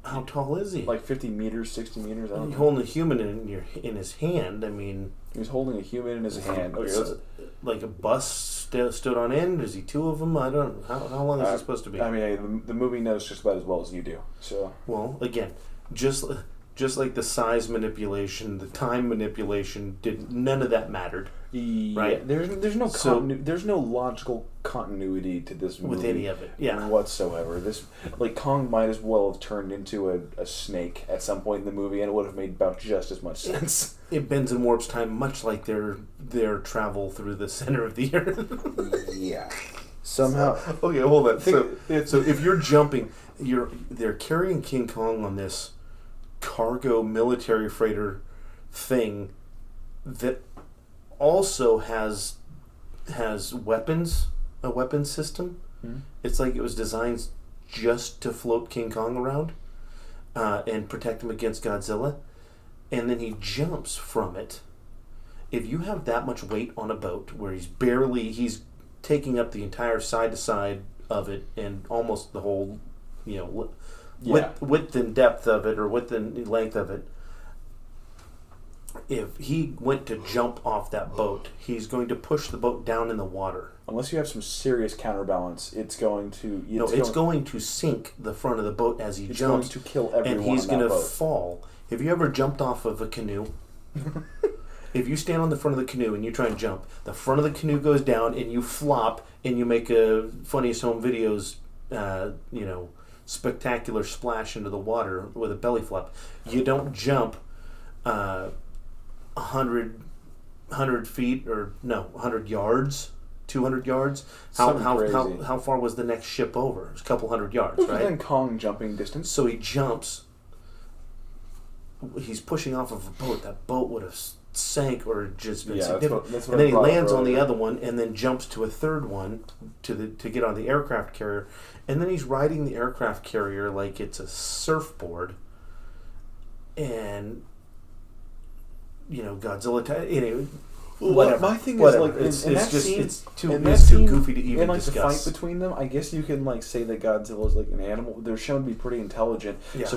How tall is he? Like 50 meters, 60 meters. I don't He's know. holding a human in his hand. I mean, He's holding a human in his hand. Okay, like a bus stood on end. Is he two of them? I don't. How long is it supposed to be? I mean, the movie knows just about as well as you do. So well, again, just like the size manipulation, the time manipulation, none of that mattered. Right? There's no logical continuity to this movie with any of it. Yeah. Whatsoever. This Kong might as well have turned into a snake at some point in the movie, and it would have made about just as much sense. It bends and warps time, much like their travel through the center of the earth. Yeah. Somehow. Okay, hold on. So if you're jumping, they're carrying King Kong on this cargo military freighter thing that also has weapons, a weapons system. Mm-hmm. It's like it was designed just to float King Kong around and protect him against Godzilla, and then he jumps from it. If you have that much weight on a boat where he's taking up the entire side to side of it and almost the whole, width and depth of it, or width and length of it. If he went to jump off that boat, he's going to push the boat down in the water. Unless you have some serious counterbalance, it's going to... It's going to sink the front of the boat as he jumps. It's going to kill everyone. And he's going to fall. Have you ever jumped off of a canoe? If you stand on the front of the canoe and you try and jump, the front of the canoe goes down and you flop and you make a Funniest Home Videos, spectacular splash into the water with a belly flop. You don't jump 100 feet, or no, 100 yards, 200 yards. How far was the next ship over? It was a couple hundred yards, right? Within Kong jumping distance. So he jumps. He's pushing off of a boat. That boat would have sank or just been significant. That's what and then he lands on the other one and then jumps to a third one to get on the aircraft carrier. And then he's riding the aircraft carrier like it's a surfboard. And Godzilla. Anyway, whatever. My thing whatever. is it's too goofy to even discuss. The fight between them, I guess you can say that Godzilla is like an animal. They're shown to be pretty intelligent. Yeah. So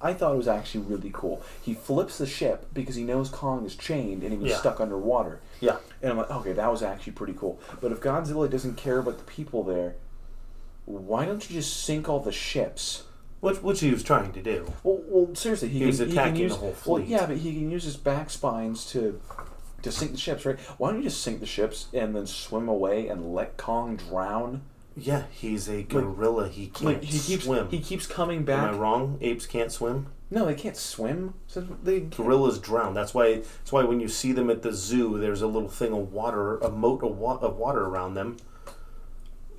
I thought it was actually really cool. He flips the ship because he knows Kong is chained and he was stuck underwater. Yeah. And I'm like, okay, that was actually pretty cool. But if Godzilla doesn't care about the people there, why don't you just sink all the ships? Which he was trying to do. Well, seriously, he was attacking the whole fleet. Well, yeah, but he can use his back spines to sink the ships, right? Why don't you just sink the ships and then swim away and let Kong drown? Yeah, he's a gorilla. He can't swim. He keeps coming back. Am I wrong? Apes can't swim? No, they can't swim. So Gorillas drown. That's why when you see them at the zoo, there's a little thing of water, a moat of water around them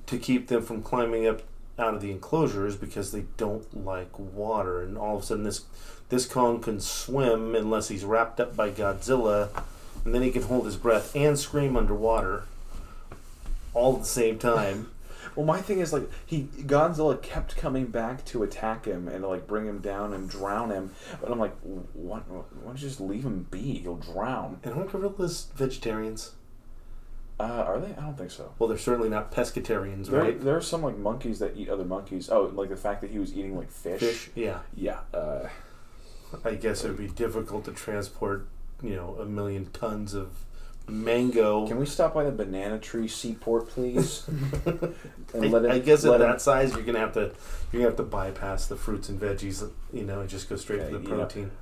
to keep them from climbing up out of the enclosures, because they don't like water. And all of a sudden this Kong can swim unless he's wrapped up by Godzilla, and then he can hold his breath and scream underwater all at the same time. Well, my thing is Godzilla kept coming back to attack him and bring him down and drown him, but I'm like, why don't you just leave him be? He'll drown. And aren't gorillas vegetarians? Are they? I don't think so. Well, they're certainly not pescatarians, right? There are some monkeys that eat other monkeys. Oh, the fact that he was eating fish. Fish, yeah. Yeah. I guess it would be difficult to transport, 1 million tons of mango. Can we stop by the banana tree seaport, please? I guess at that size, you're gonna have to bypass the fruits and veggies, and just go straight to the protein.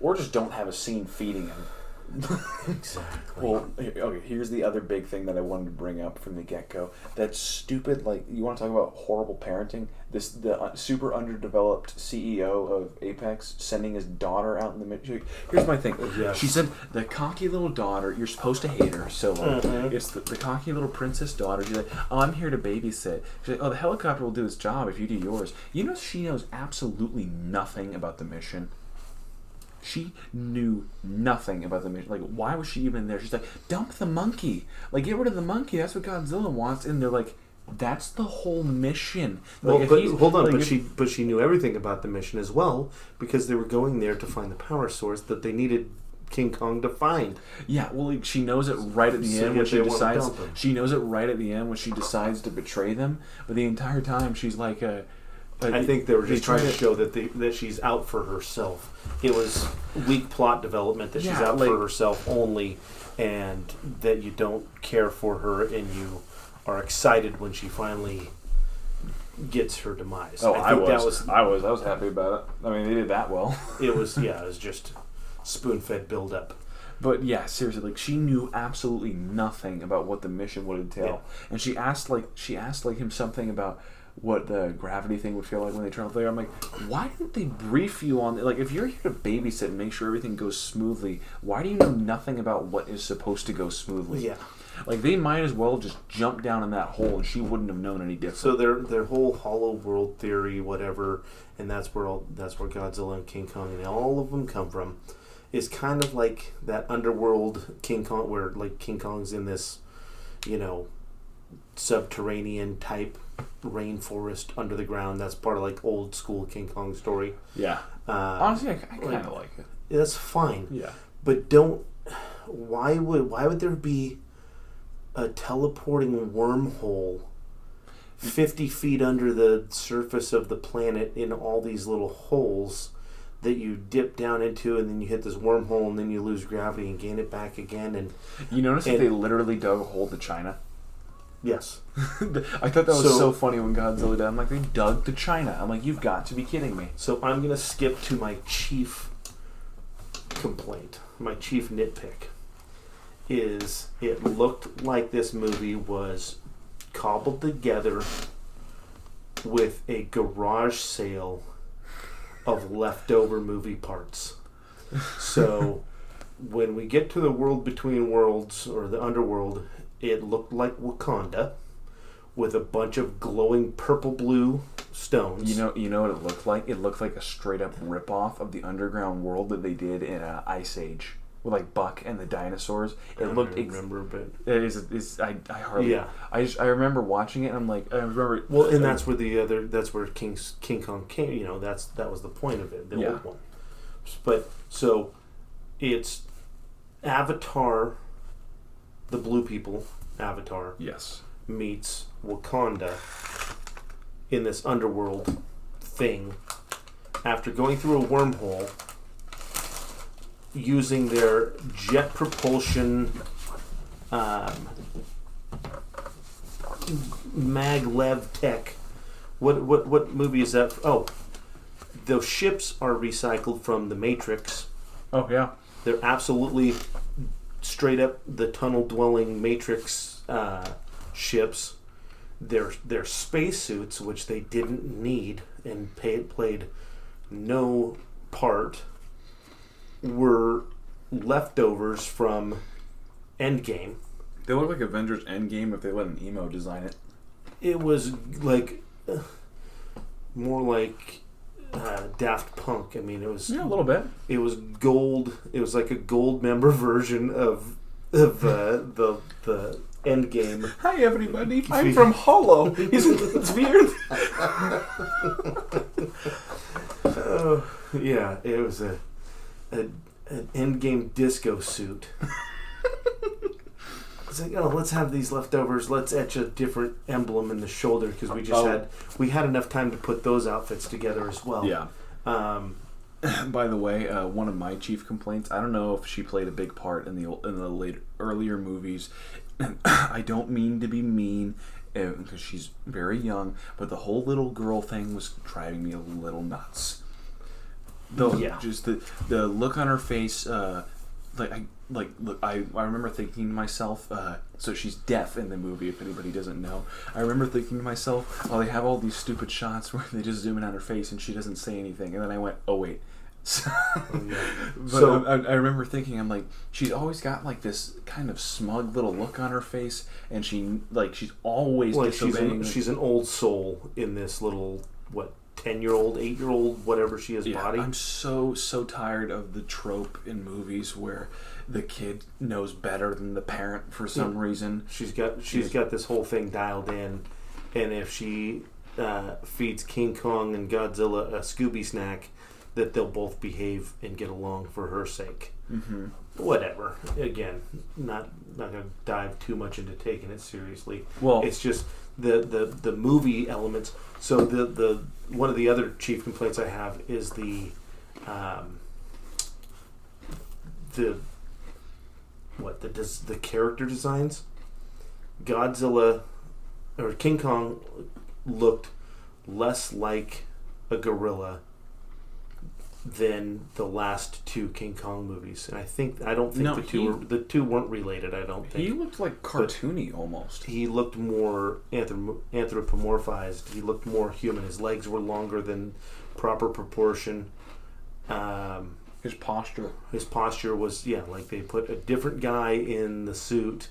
Or just don't have a scene feeding him. Exactly. Well, okay, here's the other big thing that I wanted to bring up from the get-go. That stupid, you want to talk about horrible parenting? The super underdeveloped CEO of Apex sending his daughter out in the middle. Here's my thing. Yes. She said, the cocky little daughter, you're supposed to hate her, so it's the cocky little princess daughter. She's like, oh, I'm here to babysit. She's like, oh, the helicopter will do its job if you do yours. She knows absolutely nothing about the mission. She knew nothing about the mission. Why was she even there? She's like, dump the monkey. Get rid of the monkey. That's what Godzilla wants. And they're like, That's the whole mission. Well, Like, if but he's- hold on, like, but she knew everything about the mission as well, because they were going there to find the power source that they needed King Kong to find. Yeah, well, like, she knows it right at the So end yet when she they wanna decides. dump him. She knows it right at the end when she decides to betray them. But the entire time, she's like, I think they were just trying to try show that she's out for herself. It was weak plot development that she's Yeah, out like- for herself only, and that you don't care for her, and you are excited when she finally gets her demise. Oh, I was happy about it. I mean, they did that well. It was just spoon-fed build-up. But yeah, seriously, like, she knew absolutely nothing about what the mission would entail, and she asked him something about what the gravity thing would feel like when they travel there. I'm like, why didn't they brief you on, like, if you're here to babysit and make sure everything goes smoothly, why do you know nothing about what is supposed to go smoothly? Yeah. Like, they might as well just jump down in that hole and she wouldn't have known any different. So their whole hollow world theory, whatever, and that's where Godzilla and King Kong and all of them come from, is kind of like that underworld King Kong, where like King Kong's in this, subterranean type rainforest under the ground. That's part of like old school King Kong story. Yeah. Honestly, I kind of like it. That's fine. Yeah. But why would there be a teleporting wormhole 50 feet under the surface of the planet in all these little holes that you dip down into, and then you hit this wormhole, and then you lose gravity and gain it back again? And you notice that they literally dug a hole to China? Yes. I thought that was so funny when Godzilla died. I'm like, they dug to China. I'm like, you've got to be kidding me. So I'm going to skip to my chief complaint, my chief nitpick, is it looked like this movie was cobbled together with a garage sale of leftover movie parts. So when we get to the world between worlds, or the underworld, it looked like Wakanda with a bunch of glowing purple-blue stones. You know what it looked like? It looked like a straight-up rip-off of the underground world that they did in Ice Age. With like Buck and the dinosaurs, I remember, but it is. I hardly. Yeah. I remember watching it, and I'm like, I remember. Well, and that's where King Kong came. That was the point of it, the old one. But so it's Avatar, the blue people, Avatar. Yes. Meets Wakanda in this underworld thing after going through a wormhole, using their jet propulsion maglev tech. What movie is that? Oh, those ships are recycled from the Matrix. Oh yeah, they're absolutely straight up the tunnel dwelling Matrix ships. They're spacesuits, which they didn't need and played no part, were leftovers from Endgame. They look like Avengers Endgame if they let an emo design it. It was like more like Daft Punk. I mean, it was a little bit. It was gold. It was like a gold member version of the Endgame. Hi everybody, I'm from Hollow. It's weird. Oh yeah, it was an Endgame disco suit. It's like, let's have these leftovers. Let's etch a different emblem in the shoulder because we had enough time to put those outfits together as well. Yeah. By the way, one of my chief complaints. I don't know if she played a big part in the earlier movies. I don't mean to be mean because she's very young, but the whole little girl thing was driving me a little nuts. Just the look on her face. I remember thinking to myself, so she's deaf in the movie, if anybody doesn't know. I remember thinking to myself, they have all these stupid shots where they just zoom in on her face and she doesn't say anything. And then I went, oh, wait. I remember thinking, I'm like, she's always got like this kind of smug little look on her face, and she's always disobeying. She's an old soul in this little, 10-year-old, 8-year-old, whatever she is, body. I'm so tired of the trope in movies where the kid knows better than the parent for some reason. She's got this whole thing dialed in, and if she feeds King Kong and Godzilla a Scooby snack, that they'll both behave and get along for her sake. Mm-hmm. Whatever. Again, not going to dive too much into taking it seriously. Well, it's just the movie elements. So the one of the other chief complaints I have is the character designs. Godzilla or King Kong looked less like a gorilla than the last two King Kong movies, and I don't think the two weren't related. I don't think he looked like cartoony almost. He looked more anthropomorphized. He looked more human. His legs were longer than proper proportion. His posture was like they put a different guy in the suit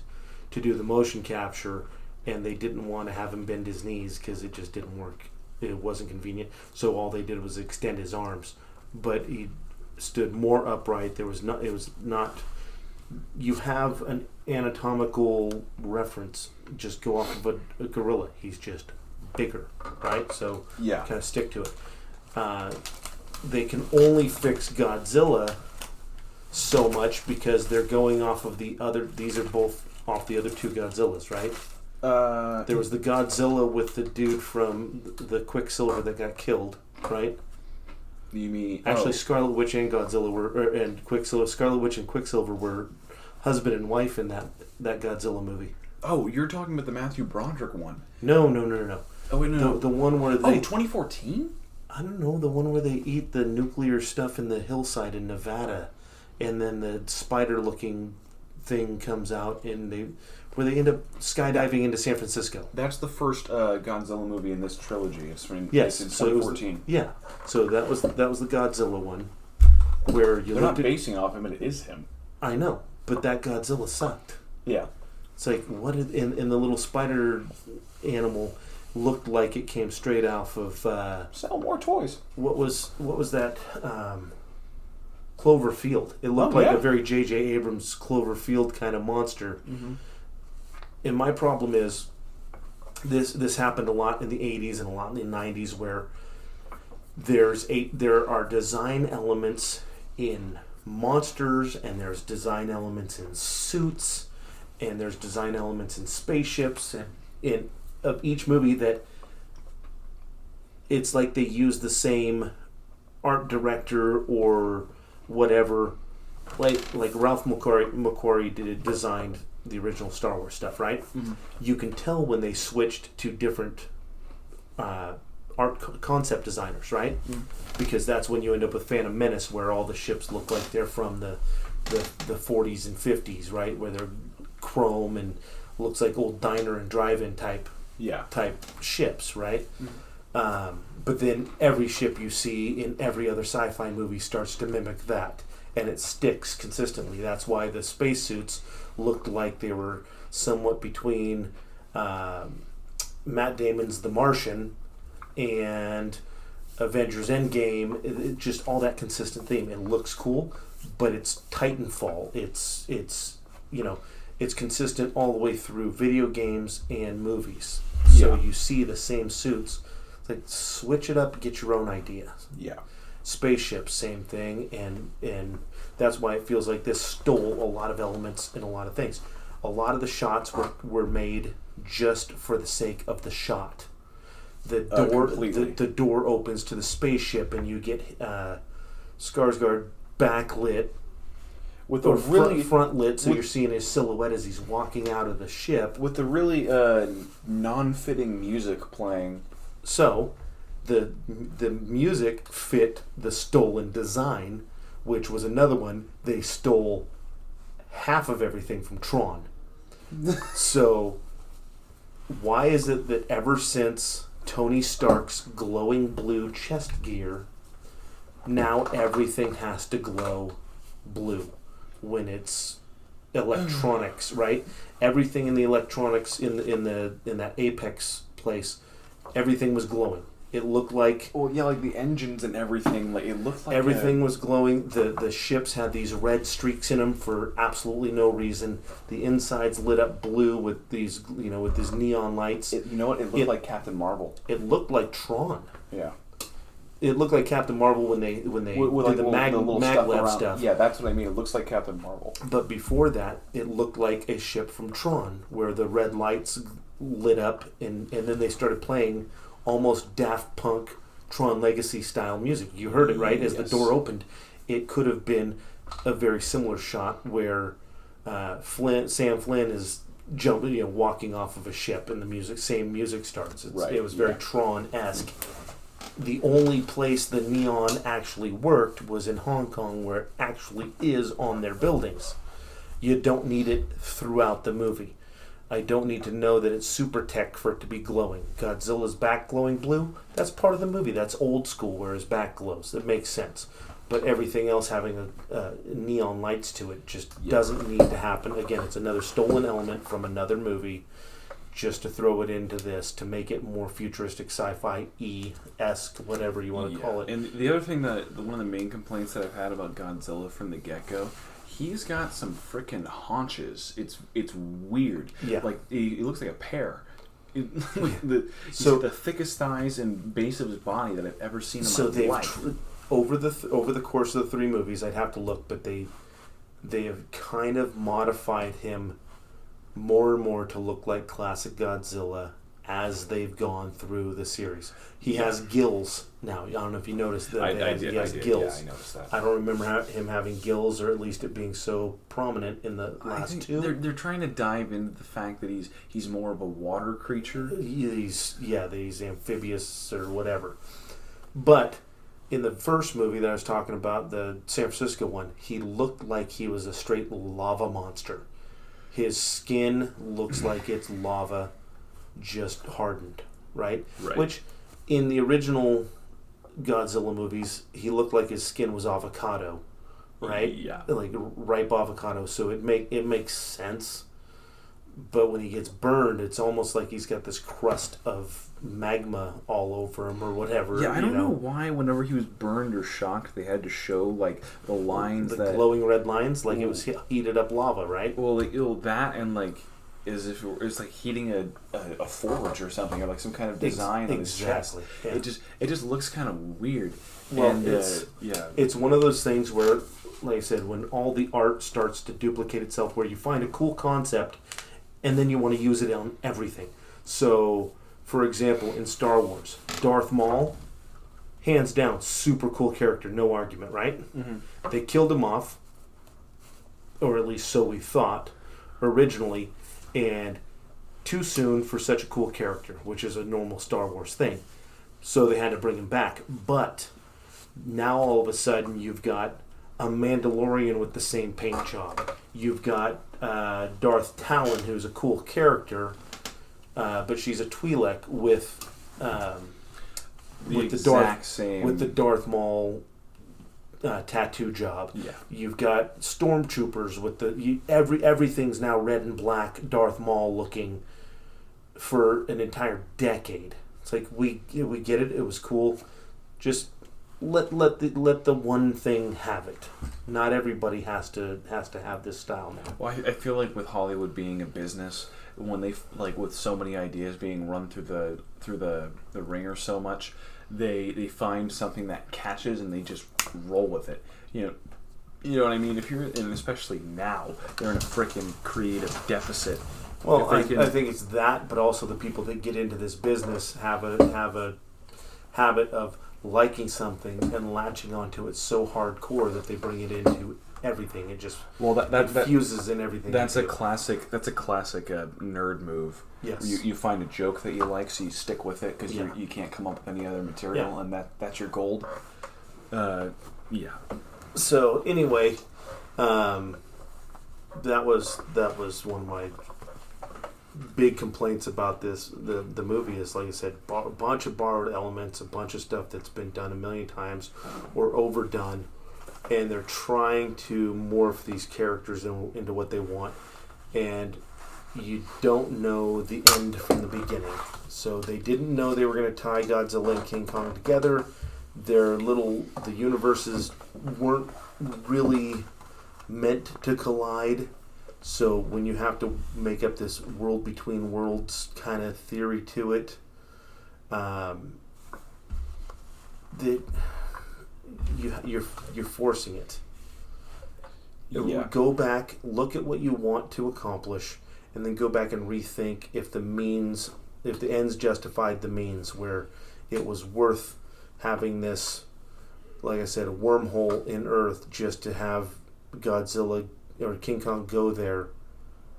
to do the motion capture, and they didn't want to have him bend his knees because it just didn't work. It wasn't convenient. So all they did was extend his arms. But he stood more upright. It was not. You have an anatomical reference. Just go off of a gorilla. He's just bigger, right? So kind of stick to it. They can only fix Godzilla so much because they're going off of the other. These are both off the other two Godzillas, right? There was the Godzilla with the dude from the Quicksilver that got killed, right? You mean actually Scarlet Witch and Godzilla and Quicksilver. Scarlet Witch and Quicksilver were husband and wife in that Godzilla movie. Oh, you're talking about the Matthew Broderick one? No. Oh wait, no. The one where they 2014? I don't know, the one where they eat the nuclear stuff in the hillside in Nevada, and then the spider-looking thing comes out, and where they end up skydiving into San Francisco. That's the first Godzilla movie in this trilogy. It's in 2014. So that was the Godzilla one, where they're not basing off him, and it is him. I know, but that Godzilla sucked. Yeah, it's like in the little spider animal looked like it came straight off of sell more toys. What was that? Cloverfield. It looked like a very J.J. Abrams Cloverfield kind of monster. Mm-hmm. And my problem is this happened a lot in the 80s and a lot in the 90s where there are design elements in monsters, and there's design elements in suits, and there's design elements in spaceships, and in of each movie that it's like they use the same art director or whatever, like Ralph McQuarrie designed the original Star Wars stuff, right? Mm-hmm. You can tell when they switched to different art concept designers, right? Mm-hmm. Because that's when you end up with Phantom Menace, where all the ships look like they're from the 40s and 50s, right? Where they're chrome and looks like old diner and drive-in type ships, right? Mm-hmm. But then every ship you see in every other sci-fi movie starts to mimic that, and it sticks consistently. That's why the spacesuits looked like they were somewhat between Matt Damon's The Martian and Avengers Endgame. Just all that consistent theme. It looks cool, but it's Titanfall. It's consistent all the way through video games and movies. So you see the same suits. It's like, switch it up, get your own ideas. Yeah. Spaceships, same thing, and that's why it feels like this stole a lot of elements and a lot of things. A lot of the shots were made just for the sake of the shot. The door opens to the spaceship, and you get Skarsgård backlit with a really front lit, so you're seeing his silhouette as he's walking out of the ship with the really non-fitting music playing. So the music fit the stolen design, which was another one. They stole half of everything from Tron. So why is it that ever since Tony Stark's glowing blue chest gear, now everything has to glow blue when it's electronics, right? Everything in the electronics in that Apex place, everything was glowing. It looked like Well, yeah, like the engines and everything. Like it looked like everything was glowing. The ships had these red streaks in them for absolutely no reason. The insides lit up blue with these neon lights. you know what? It looked like Captain Marvel. It looked like Tron. Yeah. It looked like Captain Marvel when they With did like the maglev stuff. Yeah, that's what I mean. It looks like Captain Marvel. But before that, it looked like a ship from Tron, where the red lights lit up, and then they started playing almost Daft Punk Tron Legacy style music. You heard it, right? As the door opened, it could have been a very similar shot where Sam Flynn is jumping, walking off of a ship, and the same music starts. It was very Tron-esque. The only place the neon actually worked was in Hong Kong, where it actually is on their buildings. You don't need it throughout the movie. I don't need to know that it's super tech for it to be glowing. Godzilla's back glowing blue, that's part of the movie. That's old school where his back glows. That makes sense. But everything else having neon lights to it just doesn't need to happen. Again, it's another stolen element from another movie just to throw it into this to make it more futuristic, sci-fi-esque, whatever you want to call it. And the other thing one of the main complaints that I've had about Godzilla from the get-go, he's got some freaking haunches. It's weird. Yeah. Like he looks like a pear. The thickest thighs and base of his body that I've ever seen in my life. Over the course of the 3 movies, I'd have to look, but they have kind of modified him more and more to look like classic Godzilla as they've gone through the series. He has gills now. I don't know if you noticed that. He has gills. Yeah, I noticed that. I don't remember him having gills, or at least it being so prominent in the last 2. They're trying to dive into the fact that he's more of a water creature. He's amphibious or whatever. But in the first movie that I was talking about, the San Francisco one, he looked like he was a straight lava monster. His skin looks like it's lava, just hardened, right? Which, in the original Godzilla movies, he looked like his skin was avocado, right? Yeah, like ripe avocado. So it makes sense. But when he gets burned, it's almost like he's got this crust of magma all over him or whatever. Yeah, I don't know why whenever he was burned or shocked, they had to show like the lines, the glowing red lines, like it was heated up lava, right? Well, like that and like as if it was like heating a forge or something, or like some kind of design on his chest. Yeah. It just looks kind of weird. Well, and, it's one of those things where, like I said, when all the art starts to duplicate itself, where you find a cool concept and then you want to use it on everything. So, for example, in Star Wars, Darth Maul, hands down, super cool character, no argument, right? Mm-hmm. They killed him off, or at least so we thought, originally, and too soon for such a cool character, which is a normal Star Wars thing. So they had to bring him back. But now all of a sudden you've got a Mandalorian with the same paint job. You've got Darth Talon, who's a cool character, but she's a Twi'lek with the Darth Maul tattoo job. Yeah. You've got stormtroopers with everything's now red and black Darth Maul looking for an entire decade. It's like we get it. It was cool. Just let the one thing have it. Not everybody has to have this style now. Well, I feel like with Hollywood being a business, when they like with so many ideas being run through the ringer so much, they find something that catches and they just roll with it. You know what I mean? And especially now, they're in a freaking creative deficit. Well, I think it's that, but also the people that get into this business have a habit of liking something and latching onto it so hardcore that they bring it into everything. It just that fuses in everything. That's a classic nerd move. Yes. You find a joke that you like, so you stick with it because you can't come up with any other material, and that's your gold. Yeah. So anyway, that was one of my big complaints about the movie is, like I said, a bunch of borrowed elements, a bunch of stuff that's been done a million times or overdone, and they're trying to morph these characters into what they want. And you don't know the end from the beginning. So they didn't know they were going to tie Godzilla and King Kong together. The universes weren't really meant to collide. So when you have to make up this world between worlds kind of theory to it, that you're forcing it. Yeah. Go back, look at what you want to accomplish, and then go back and rethink if the ends justified the means, where it was worth having this, like I said, a wormhole in Earth just to have Godzilla or King Kong go there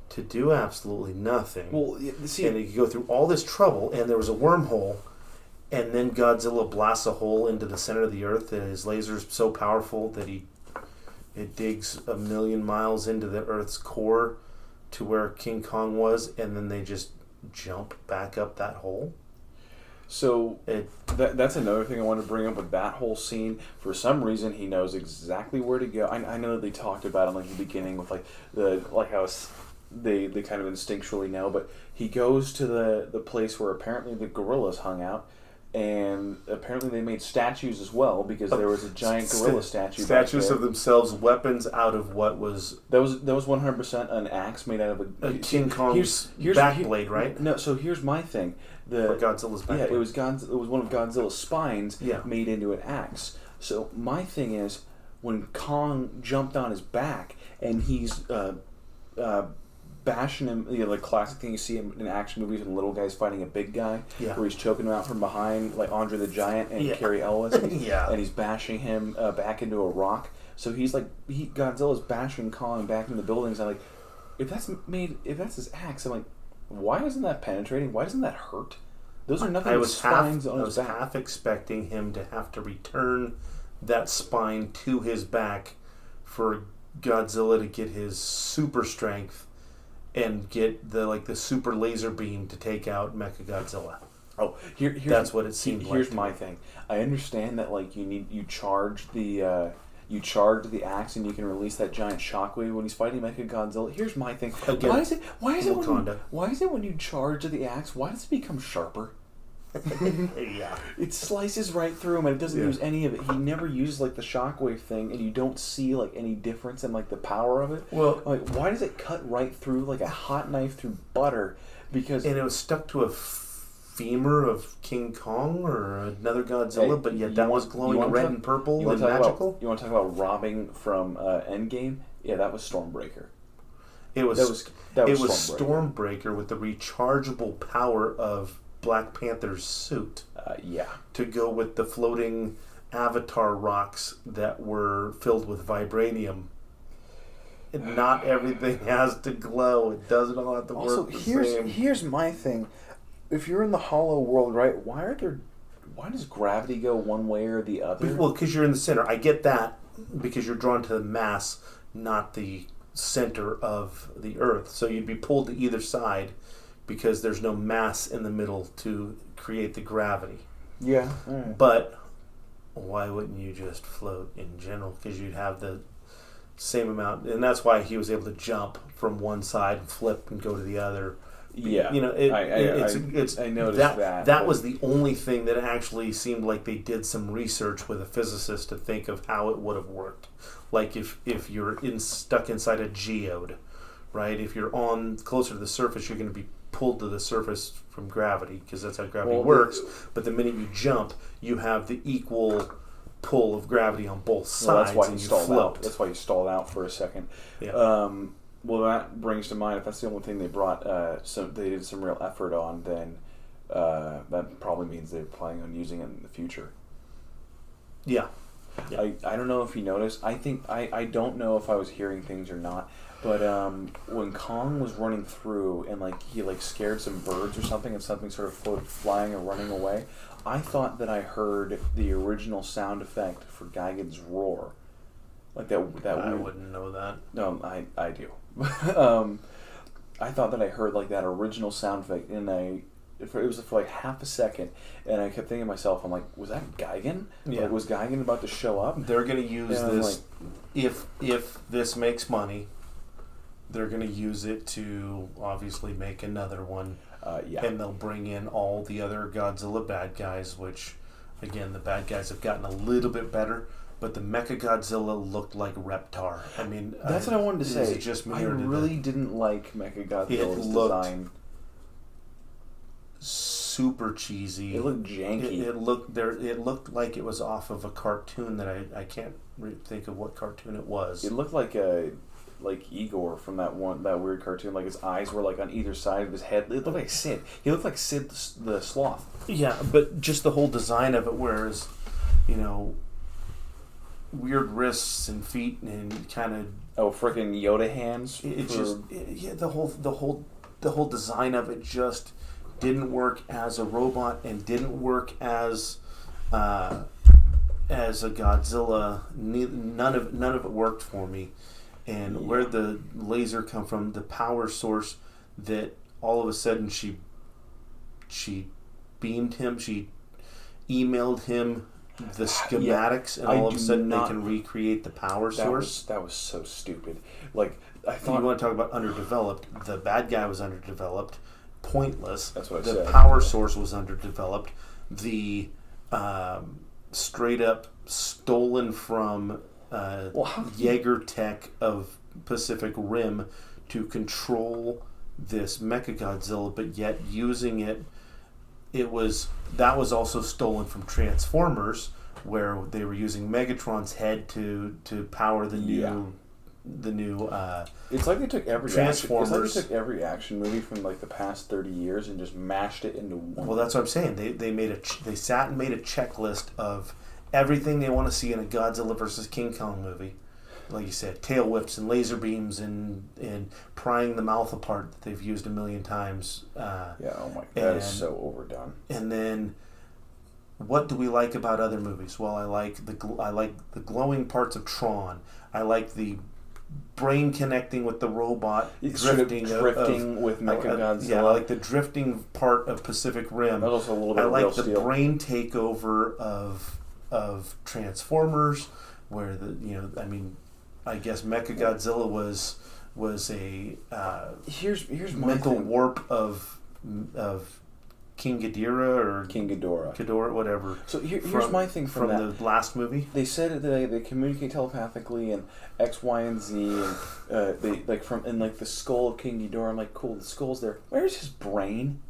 to do absolutely nothing. Well, see, and you go through all this trouble, and there was a wormhole, and then Godzilla blasts a hole into the center of the Earth, and his laser's so powerful that it digs 1,000,000 miles into the Earth's core to where King Kong was, and then they just jump back up that hole. So that's another thing I want to bring up with that whole scene. For some reason, he knows exactly where to go. I know that they talked about it like the beginning with how they kind of instinctually know, but he goes to the place where apparently the gorillas hung out, and apparently they made statues as well because there was a giant gorilla statue. Statues of themselves, weapons out of what was that was 100% an axe made out of a King Kong's backblade, right? No, so here's my thing. Or Godzilla's backblade. Yeah, it was one of Godzilla's spines Yeah. made into an axe. So my thing is, when Kong jumped on his back and he's bashing him, the classic thing you see in action movies when little guy's fighting a big guy, Yeah. where he's choking him out from behind, like Andre the Giant and Yeah. Carrie Ellis, Yeah. and he's bashing him back into a rock. So he's Godzilla's bashing Kong back into the buildings. I'm like, if that's his axe, I'm like, why isn't that penetrating? Why doesn't that hurt? Those are nothing but spines on his back. I was half expecting him to have to return that spine to his back for Godzilla to get his super strength and get the super laser beam to take out Mechagodzilla. Oh, that's what it seemed like. Here's my thing. I understand that you charge the axe and you can release that giant shockwave when he's fighting Mechagodzilla. Here's my thing. Again, why is it when you charge the axe, why does it become sharper? Yeah. It slices right through him and it doesn't use any of it. He never uses the shockwave thing, and you don't see any difference in the power of it. Well, why does it cut right through like a hot knife through butter? And it was stuck to a femur of King Kong or another Godzilla, but yet that was glowing red and purple and magical. You want to talk about robbing from Endgame? Yeah, that was Stormbreaker. It was Stormbreaker with the rechargeable power of Black Panther's suit. To go with the floating avatar rocks that were filled with vibranium. And not everything has to glow. It doesn't all have to work the same. Here's my thing. If you're in the hollow world, right, why does gravity go one way or the other? Well, because you're in the center. I get that, because you're drawn to the mass, not the center of the Earth. So you'd be pulled to either side because there's no mass in the middle to create the gravity. Yeah. All right. But why wouldn't you just float in general? Because you'd have the same amount. And that's why he was able to jump from one side and flip and go to the other. Yeah. I noticed that. That was the only thing that actually seemed like they did some research with a physicist to think of how it would have worked. Like if you're stuck inside a geode, right? If you're on closer to the surface, you're going to be pulled to the surface from gravity, because that's how gravity works. But the minute you jump, you have the equal pull of gravity on both sides. That's why you stalled out. That's why you stalled out for a second. Yeah. Well, that brings to mind, if that's the only thing they brought, they did some real effort on, then that probably means they're planning on using it in the future. Yeah. I don't know if you noticed. I don't know if I was hearing things or not, but when Kong was running through and he scared some birds or something, and something sort of floated flying or running away, I thought that I heard the original sound effect for Gigan's roar. Like that I wouldn't know that. No, I do. I thought that I heard that original sound effect, and it was for half a second, and I kept thinking to myself, I'm like, was that Gigan? Yeah. Was Gigan about to show up? They're going to use this if this makes money. they're going to use it to obviously make another one. Yeah. And they'll bring in all the other Godzilla bad guys, which, again, the bad guys have gotten a little bit better, but the Mecha Godzilla looked like Reptar. I mean, that's what I wanted to say. It just I really didn't like Mecha Godzilla's design. Super cheesy. It looked janky. It looked like it was off of a cartoon that I can't think of what cartoon it was. It looked like Igor from that weird cartoon. Like his eyes were like on either side of his head. It looked like Sid. He looked like Sid the Sloth. Yeah, but just the whole design of it, whereas, you know, weird wrists and feet and kind of freaking Yoda hands. The whole design of it just didn't work as a robot and didn't work as a Godzilla. None of it worked for me. And where the laser come from, the power source that all of a sudden she beamed him, she emailed him the schematics, and all of a sudden they can recreate the power source. That was so stupid. Like, I thought, you want to talk about underdeveloped? The bad guy was underdeveloped, pointless. That's what I said. The power source was underdeveloped. The straight up stolen from Jaeger Tech of Pacific Rim to control this Mechagodzilla, but yet using it. That was also stolen from Transformers, where they were using Megatron's head to power the new. It's like they took every Transformers. It's like they took every action movie from like the past 30 years and just mashed it into one. Well, that's what I'm saying. They sat and made a checklist of everything they want to see in a Godzilla versus King Kong movie. Like you said, tail whips and laser beams and prying the mouth apart that they've used a million times. That is so overdone. And then, what do we like about other movies? Well, I like the glowing parts of Tron. I like the brain connecting with the robot, drifting with Mechagodzilla. Yeah, I like the drifting part of Pacific Rim. That was also a little bit. I like the brain takeover of Transformers, where I guess Mechagodzilla was a here's my mental thing. warp of King Ghidorah or King Ghidorah, whatever. So here's my thing from the last movie. They said that they communicate telepathically and X, Y, and Z, and they the skull of King Ghidorah. I'm like, cool, the skull's there. Where's his brain?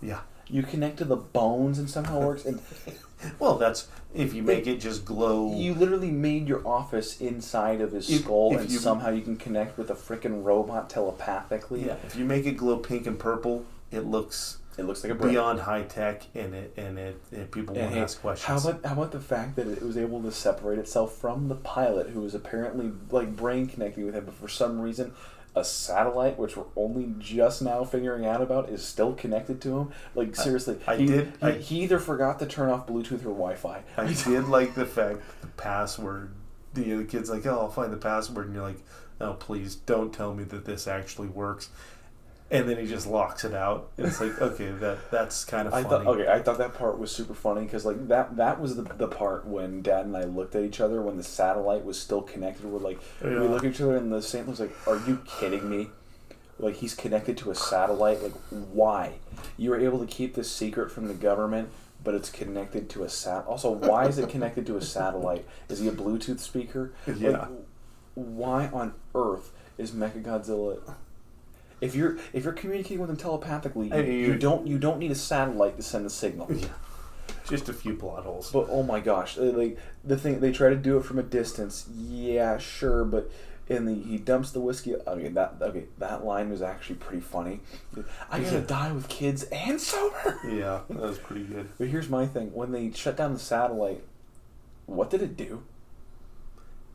Yeah, you connect to the bones and somehow works. And well, that's if you make it just glow. You literally made your office inside of his skull, and somehow you can connect with a freaking robot telepathically. Yeah, if you make it glow pink and purple, it looks like a brain. Beyond high tech, and people won't ask questions. How about the fact that it was able to separate itself from the pilot, who was apparently like brain connecting with him, but for some reason, a satellite, which we're only just now figuring out about, is still connected to him. Like, seriously, he either forgot to turn off Bluetooth or Wi-Fi. I did like the fact the password. The kid's like, "Oh, I'll find the password," and you're like, "No, please don't tell me that this actually works." And then he just locks it out. It's like, okay, that's kind of funny. I thought that part was super funny because like that was the part when Dad and I looked at each other when the satellite was still connected. We're like, we look at each other and the Saint was like, "Are you kidding me? Like, he's connected to a satellite? Like, why? You were able to keep this secret from the government, but it's connected to a Also, why is it connected to a satellite? Is he a Bluetooth speaker? Yeah. Like, why on earth is Mechagodzilla?" If you're communicating with them telepathically, you don't need a satellite to send a signal. Yeah. Just a few plot holes. But oh my gosh, like the thing they try to do it from a distance. Yeah, sure, but he dumps the whiskey. That line was actually pretty funny. I gotta die with kids and sober. Yeah, that was pretty good. But here's my thing: when they shut down the satellite, what did it do?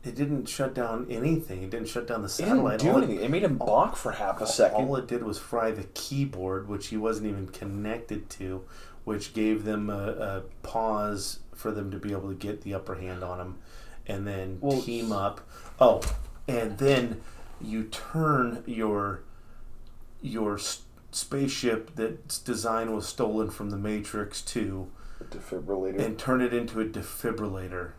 It didn't shut down anything. It didn't shut down the satellite. It didn't do anything. It made him balk for half a second. All it did was fry the keyboard, which he wasn't even connected to, which gave them a pause for them to be able to get the upper hand on him, and then team up. Oh, and then you turn your spaceship that's design was stolen from the Matrix 2, a defibrillator, and turn it into a defibrillator.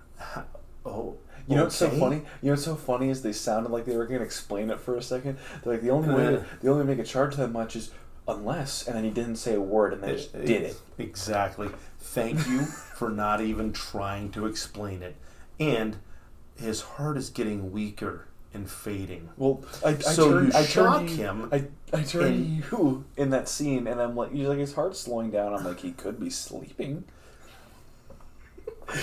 Oh. You know what's so Okay. funny? You know what's so funny is they sounded like they were going to explain it for a second. They're like, the only way to make a charge that much is unless, and then he didn't say a word, and they just did it. Exactly. Thank you for not even trying to explain it. And his heart is getting weaker and fading. Well, I you turned shock to you, him. I turned to you in that scene, and I'm like, he's like, his heart's slowing down. I'm like, he could be sleeping.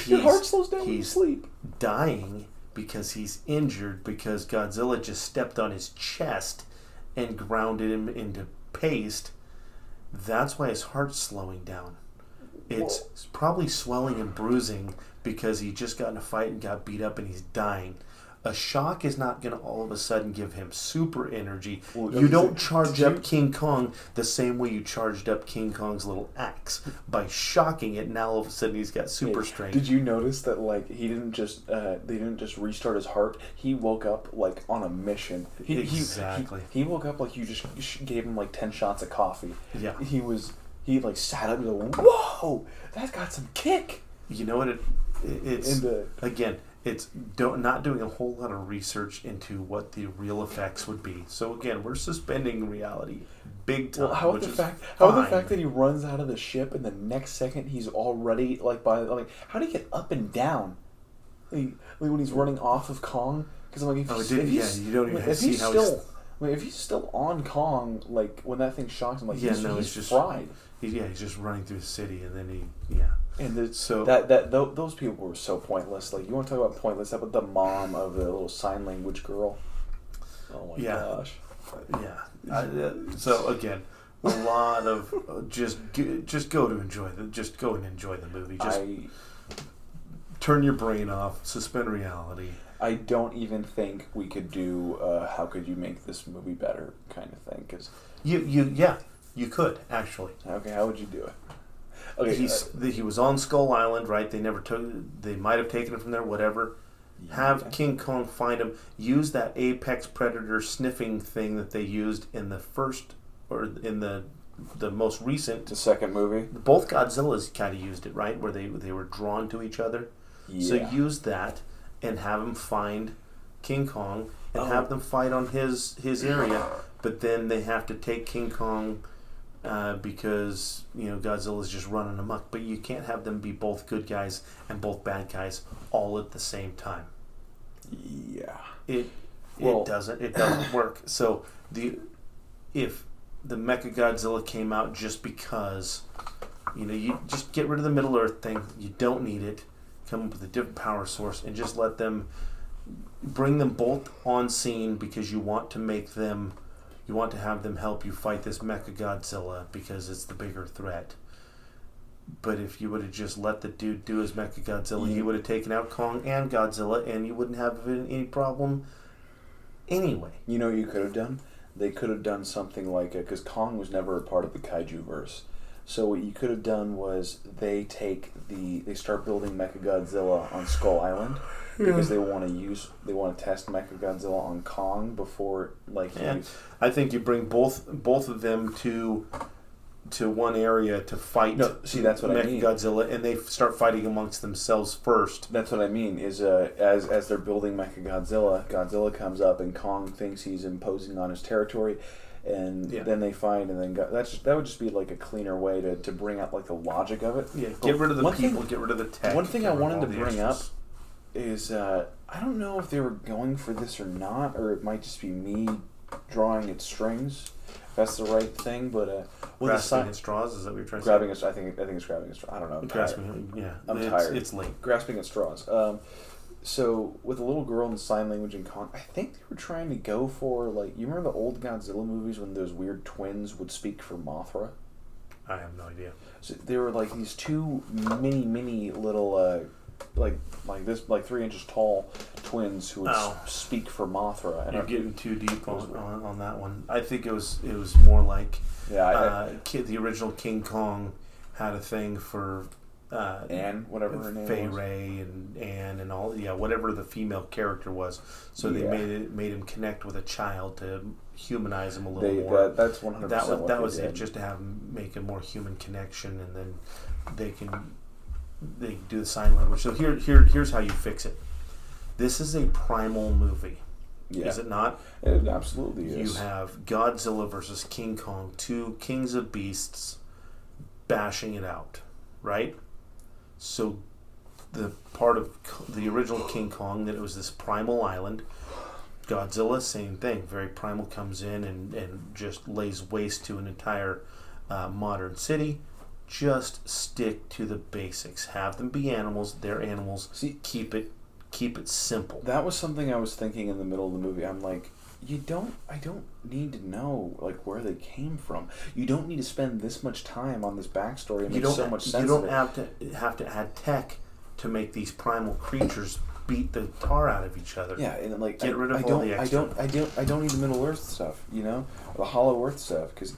Your heart slows down when you sleep. Dying because he's injured because Godzilla just stepped on his chest and grounded him into paste. That's why his heart's slowing down. It's probably swelling and bruising because he just got in a fight and got beat up and he's dying. A shock is not going to all of a sudden give him super energy. You don't charge up King Kong the same way you charged up King Kong's little axe by shocking it. Now all of a sudden he's got super strength. Did you notice that they didn't just restart his heart? He woke up like on a mission. Exactly. He woke up like you just gave him like 10 shots of coffee. Yeah. He like sat up and like, whoa, that's got some kick. You know what it's again. It's not doing a whole lot of research into what the real effects would be. So again, we're suspending reality big time. Well, how about the fact that he runs out of the ship and the next second he's already how do you get up and down? Like when he's running off of Kong, because I'm like, you don't even see how if he's still on Kong, like when that thing shocks him, like he's just fried. He's just running through the city, and then And those people were so pointless. Like, you want to talk about pointless? How about the mom of the little sign language girl? Oh my gosh. Yeah. So again, a lot of just go and enjoy the movie. Just turn your brain off, suspend reality. I don't even think we could do how could you make this movie better kind of thing, because you could actually. Okay, how would you do it? Okay, he was on Skull Island, right? They might have taken him from there, whatever. Yeah. Have King Kong find him. Use that apex predator sniffing thing that they used in the first, or in the most recent. The second movie. Both Godzillas kind of used it, right? Where they were drawn to each other. Yeah. So use that and have him find King Kong and have them fight on his area. But then they have to take King Kong. Because Godzilla's just running amok, but you can't have them be both good guys and both bad guys all at the same time. Yeah, it doesn't work. So if the Mechagodzilla came out just because you just get rid of the Middle Earth thing, you don't need it. Come up with a different power source and just bring them both on scene because you want to have them help you fight this Mechagodzilla because it's the bigger threat. But if you would have just let the dude do his Mechagodzilla, he would have taken out Kong and Godzilla, and you wouldn't have any problem anyway. You know what you could have done? They could have done something like it, because Kong was never a part of the kaiju verse. So what you could have done was they start building Mechagodzilla on Skull Island. Because they want to test Mechagodzilla on Kong before I think you bring both of them to one area to fight. No, see, that's what I mean. Mechagodzilla, and they start fighting amongst themselves first. That's what I mean. Is as they're building Mechagodzilla, Godzilla comes up and Kong thinks he's imposing on his territory, and then they find, and then that would just be like a cleaner way to bring out like the logic of it. Yeah, get rid of the people, get rid of the tech. One thing I wanted to bring up is I don't know if they were going for this or not, or it might just be me drawing at strings. If that's the right thing, but grasping at straws, is that what you're trying to grabbing say? I think it's grabbing at straws. I don't know. I'm tired. It's late. Grasping at straws. So with the little girl in sign language in Kong, I think they were trying to go for you remember the old Godzilla movies when those weird twins would speak for Mothra? I have no idea. So they were like these two mini little. Like 3 inches tall twins who would speak for Mothra. And you're getting too deep on that one. I think it was more like the original King Kong had a thing for Anne, whatever her name Fay was. Ray and Anne and all, whatever the female character was. So they made him connect with a child to humanize him a little more. That's 100%. That was it, just to have him make a more human connection, and then they do the sign language. So here's how you fix it. This is a primal movie. Yeah. Is it not? It absolutely is. You have Godzilla versus King Kong, two kings of beasts bashing it out, right? So the part of the original King Kong, that it was this primal island. Godzilla, same thing. Very primal, comes in and just lays waste to an entire modern city. Just stick to the basics. Have them be animals. They're animals. See, keep it simple. That was something I was thinking in the middle of the movie. I'm like, I don't need to know like where they came from. You don't need to spend this much time on this backstory and make so much sense. You don't of it. have to add tech to make these primal creatures beat the tar out of each other. Yeah, and like get rid of all the extra. I don't need the Middle Earth stuff, you know, or the Hollow Earth stuff, because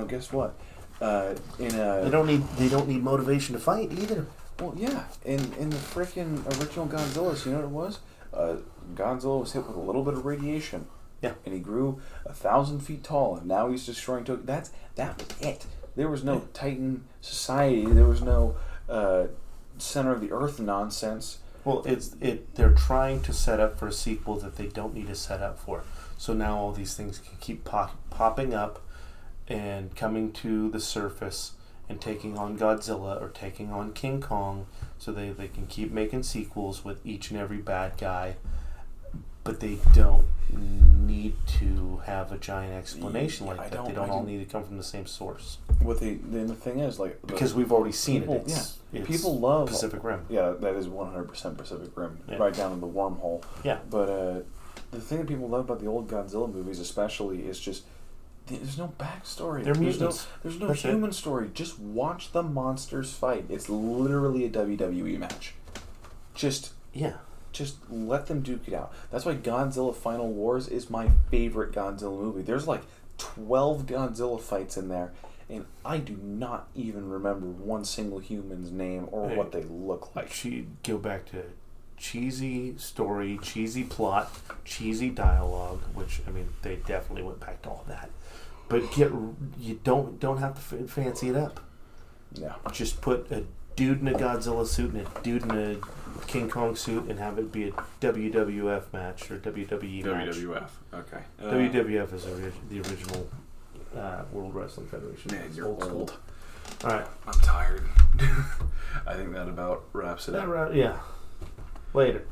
guess what? They don't need motivation to fight either. Well, yeah, in the freaking original Godzilla, you know what it was? Godzilla was hit with a little bit of radiation. Yeah, and he grew 1,000 feet tall, and now he's destroying Tokyo. That was it. There was no Titan society. There was no center of the earth nonsense. Well, they're trying to set up for a sequel that they don't need to set up for. So now all these things can keep popping up and coming to the surface and taking on Godzilla or taking on King Kong, so they can keep making sequels with each and every bad guy. But they don't need to have a giant explanation like that. They don't all need to come from the same source. Then the thing is, like, because we've already seen people, it. It's people love Pacific Rim. Yeah, that is 100% Pacific Rim, right down in the wormhole. Yeah. But the thing that people love about the old Godzilla movies, especially, is just there's no backstory. They're mutants. There's no human story. Just watch the monsters fight. It's literally a WWE match. Just let them duke it out. That's why Godzilla Final Wars is my favorite Godzilla movie. There's like 12 Godzilla fights in there, and I do not even remember one single human's name or what they look like. Go back to cheesy story, cheesy plot, cheesy dialogue, which, I mean, they definitely went back to all that. But you don't have to fancy it up. No. Just put a dude in a Godzilla suit and a dude in a King Kong suit and have it be a WWF match or WWE match. WWF, okay. WWF is the original World Wrestling Federation. Man, you're old. All right. I'm tired. I think that about wraps it up. Yeah. Later.